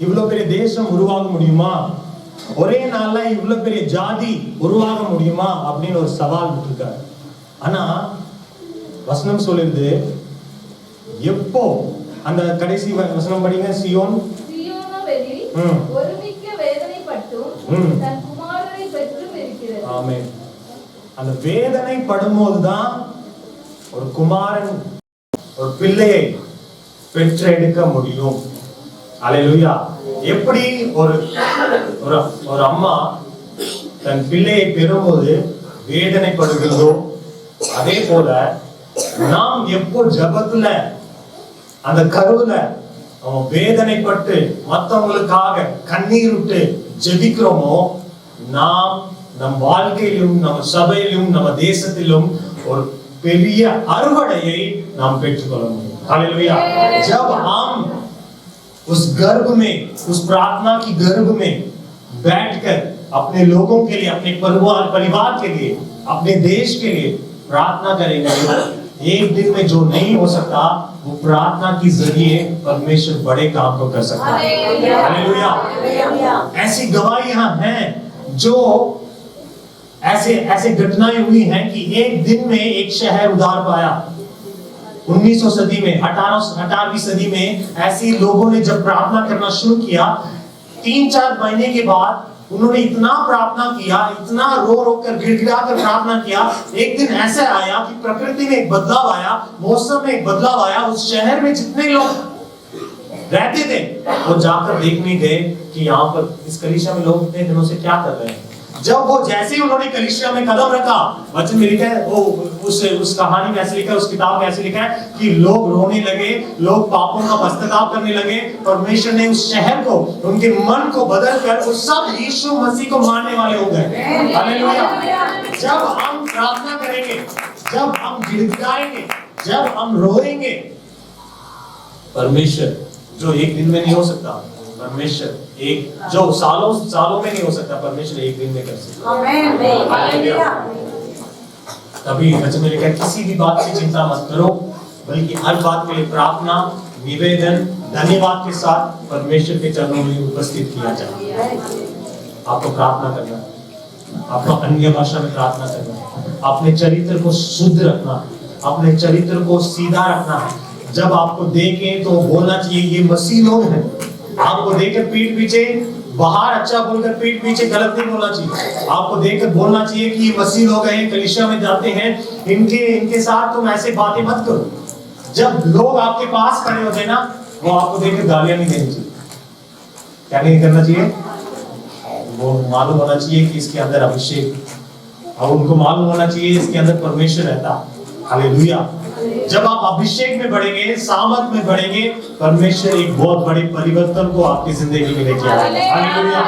இவ்வளவு பெரிய தேசம் உருவாக முடியுமா? ஒரே நாள்ல இவ்வளவு பெரிய ஜாதி உருவாக முடியுமா அப்படின்னு ஒரு சவால் விட்டுருக்காரு. ஆனா வசனம் சொல்லுது எப்போ அந்த கடைசி வசனம் படிங்க. சியோனோவெனில் ஒருமிக்க வேதனைப்பட்டும் தன் குமாரனை பெற்றும் இருக்கிறது. ஆமென். அந்த வேதனை படும்போதுதான் ஒரு குமாரன் ஒரு பிள்ளையை பெற்றெடுக்க முடியும். அல்லேலூயா. எப்படி ஒரு அம்மா தன் பிள்ளையை பெறும்போது வேதனைப்படுகிறதோ, அதே போல நாம் எப்போ ஜபத்துல அந்த கருவுல வேதனைப்பட்டு மற்றவங்களுக்காக கண்ணீர் விட்டு ஜெபிக்கிறோமோ, நாம் நம் வாழ்க்கையிலும் நம்ம சபையிலும் நம்ம தேசத்திலும் ஒரு பெரிய அறுவடையை நாம் பெற்றுக்கொள்ள முடியும். हालेलुया। जब हम उस गर्भ में, उस प्रार्थना की गर्भ में बैठकर अपने लोगों के लिए, अपने परिवार के लिए, अपने देश के लिए प्रार्थना करेंगे, एक दिन में जो नहीं हो सकता वो प्रार्थना के जरिए परमेश्वर बड़े काम को कर सकता है। हालेलुया। ऐसी गवाहियां हैं जो ऐसे घटनाएं हुई हैं कि एक दिन में एक शहर उद्धार पाया। 1900 सदी में, 18वीं सदी में ऐसे लोगों ने जब प्रार्थना करना शुरू किया, 3-4 महीने के बाद उन्होंने इतना प्रार्थना किया, इतना रो कर गिड़गिड़ा कर प्रार्थना किया, एक दिन ऐसा आया कि प्रकृति में एक बदलाव आया, मौसम में एक बदलाव आया। उस शहर में जितने लोग रहते थे वो जाकर देखने गए कि यहाँ पर इस कलीसिया में लोग इतने दिनों से क्या कर रहे हैं। जब वो जैसे ही उन्होंने कलीसिया में कदम रखा, वचन में लिखा है, वो उस कहानी में ऐसे लिखा है, उस किताब में ऐसे लिखा है कि लोग रोने लगे, लोग पापों का पश्चाताप करने लगे। परमेश्वर ने उस शहर को, उनके मन को बदलकर वो सब यीशु मसीह को मानने वाले हो गए। हालेलुया। जब हम प्रार्थना करेंगे, जब हम गिड़गिड़ाएंगे, जब हम रोएंगे, परमेश्वर जो एक दिन में नहीं हो सकता, परमेश्वर एक जो सालों में नहीं हो सकता, परमेश्वर एक दिन में कर सकता। तभी वचन में लिखा है किसी भी बात की चिंता मत करो, बल्कि हर बात के लिए प्रार्थना, निवेदन, धन्यवाद के साथ परमेश्वर के चरणों में उपस्थित किया जाए। आपको प्रार्थना करना, आपको अन्य भाषा में प्रार्थना करना, अपने चरित्र को शुद्ध रखना, अपने चरित्र को सीधा रखना, जब आपको देखें तो बोलना चाहिए ये मसीह लोग हैं। आपको देखकर पीठ पीछे बाहर अच्छा बोलकर पीठ पीछे गलत नहीं बोलना चाहिए। आपको देखकर बोलना चाहिए कि ये मसीह लोग हैं, कलीसिया में जाते हैं, इनके साथ तुम ऐसे बातें मत करो। जब लोग आपके पास खड़े होते हैं ना, वो आपको देखकर गालियां नहीं देनी चाहिए। क्या नहीं करना चाहिए? वो मालूम होना चाहिए कि इसके अंदर अभिषेक, और उनको मालूम होना चाहिए इसके अंदर परमेश्वर रहता। हालेलुया। जब आप अभिषेक में बढ़ेंगे, सामर्थ में बढ़ेंगे, परमेश्वर एक बहुत बड़े परिवर्तन को आपकी जिंदगी में लेके आएगा। हालेलुया।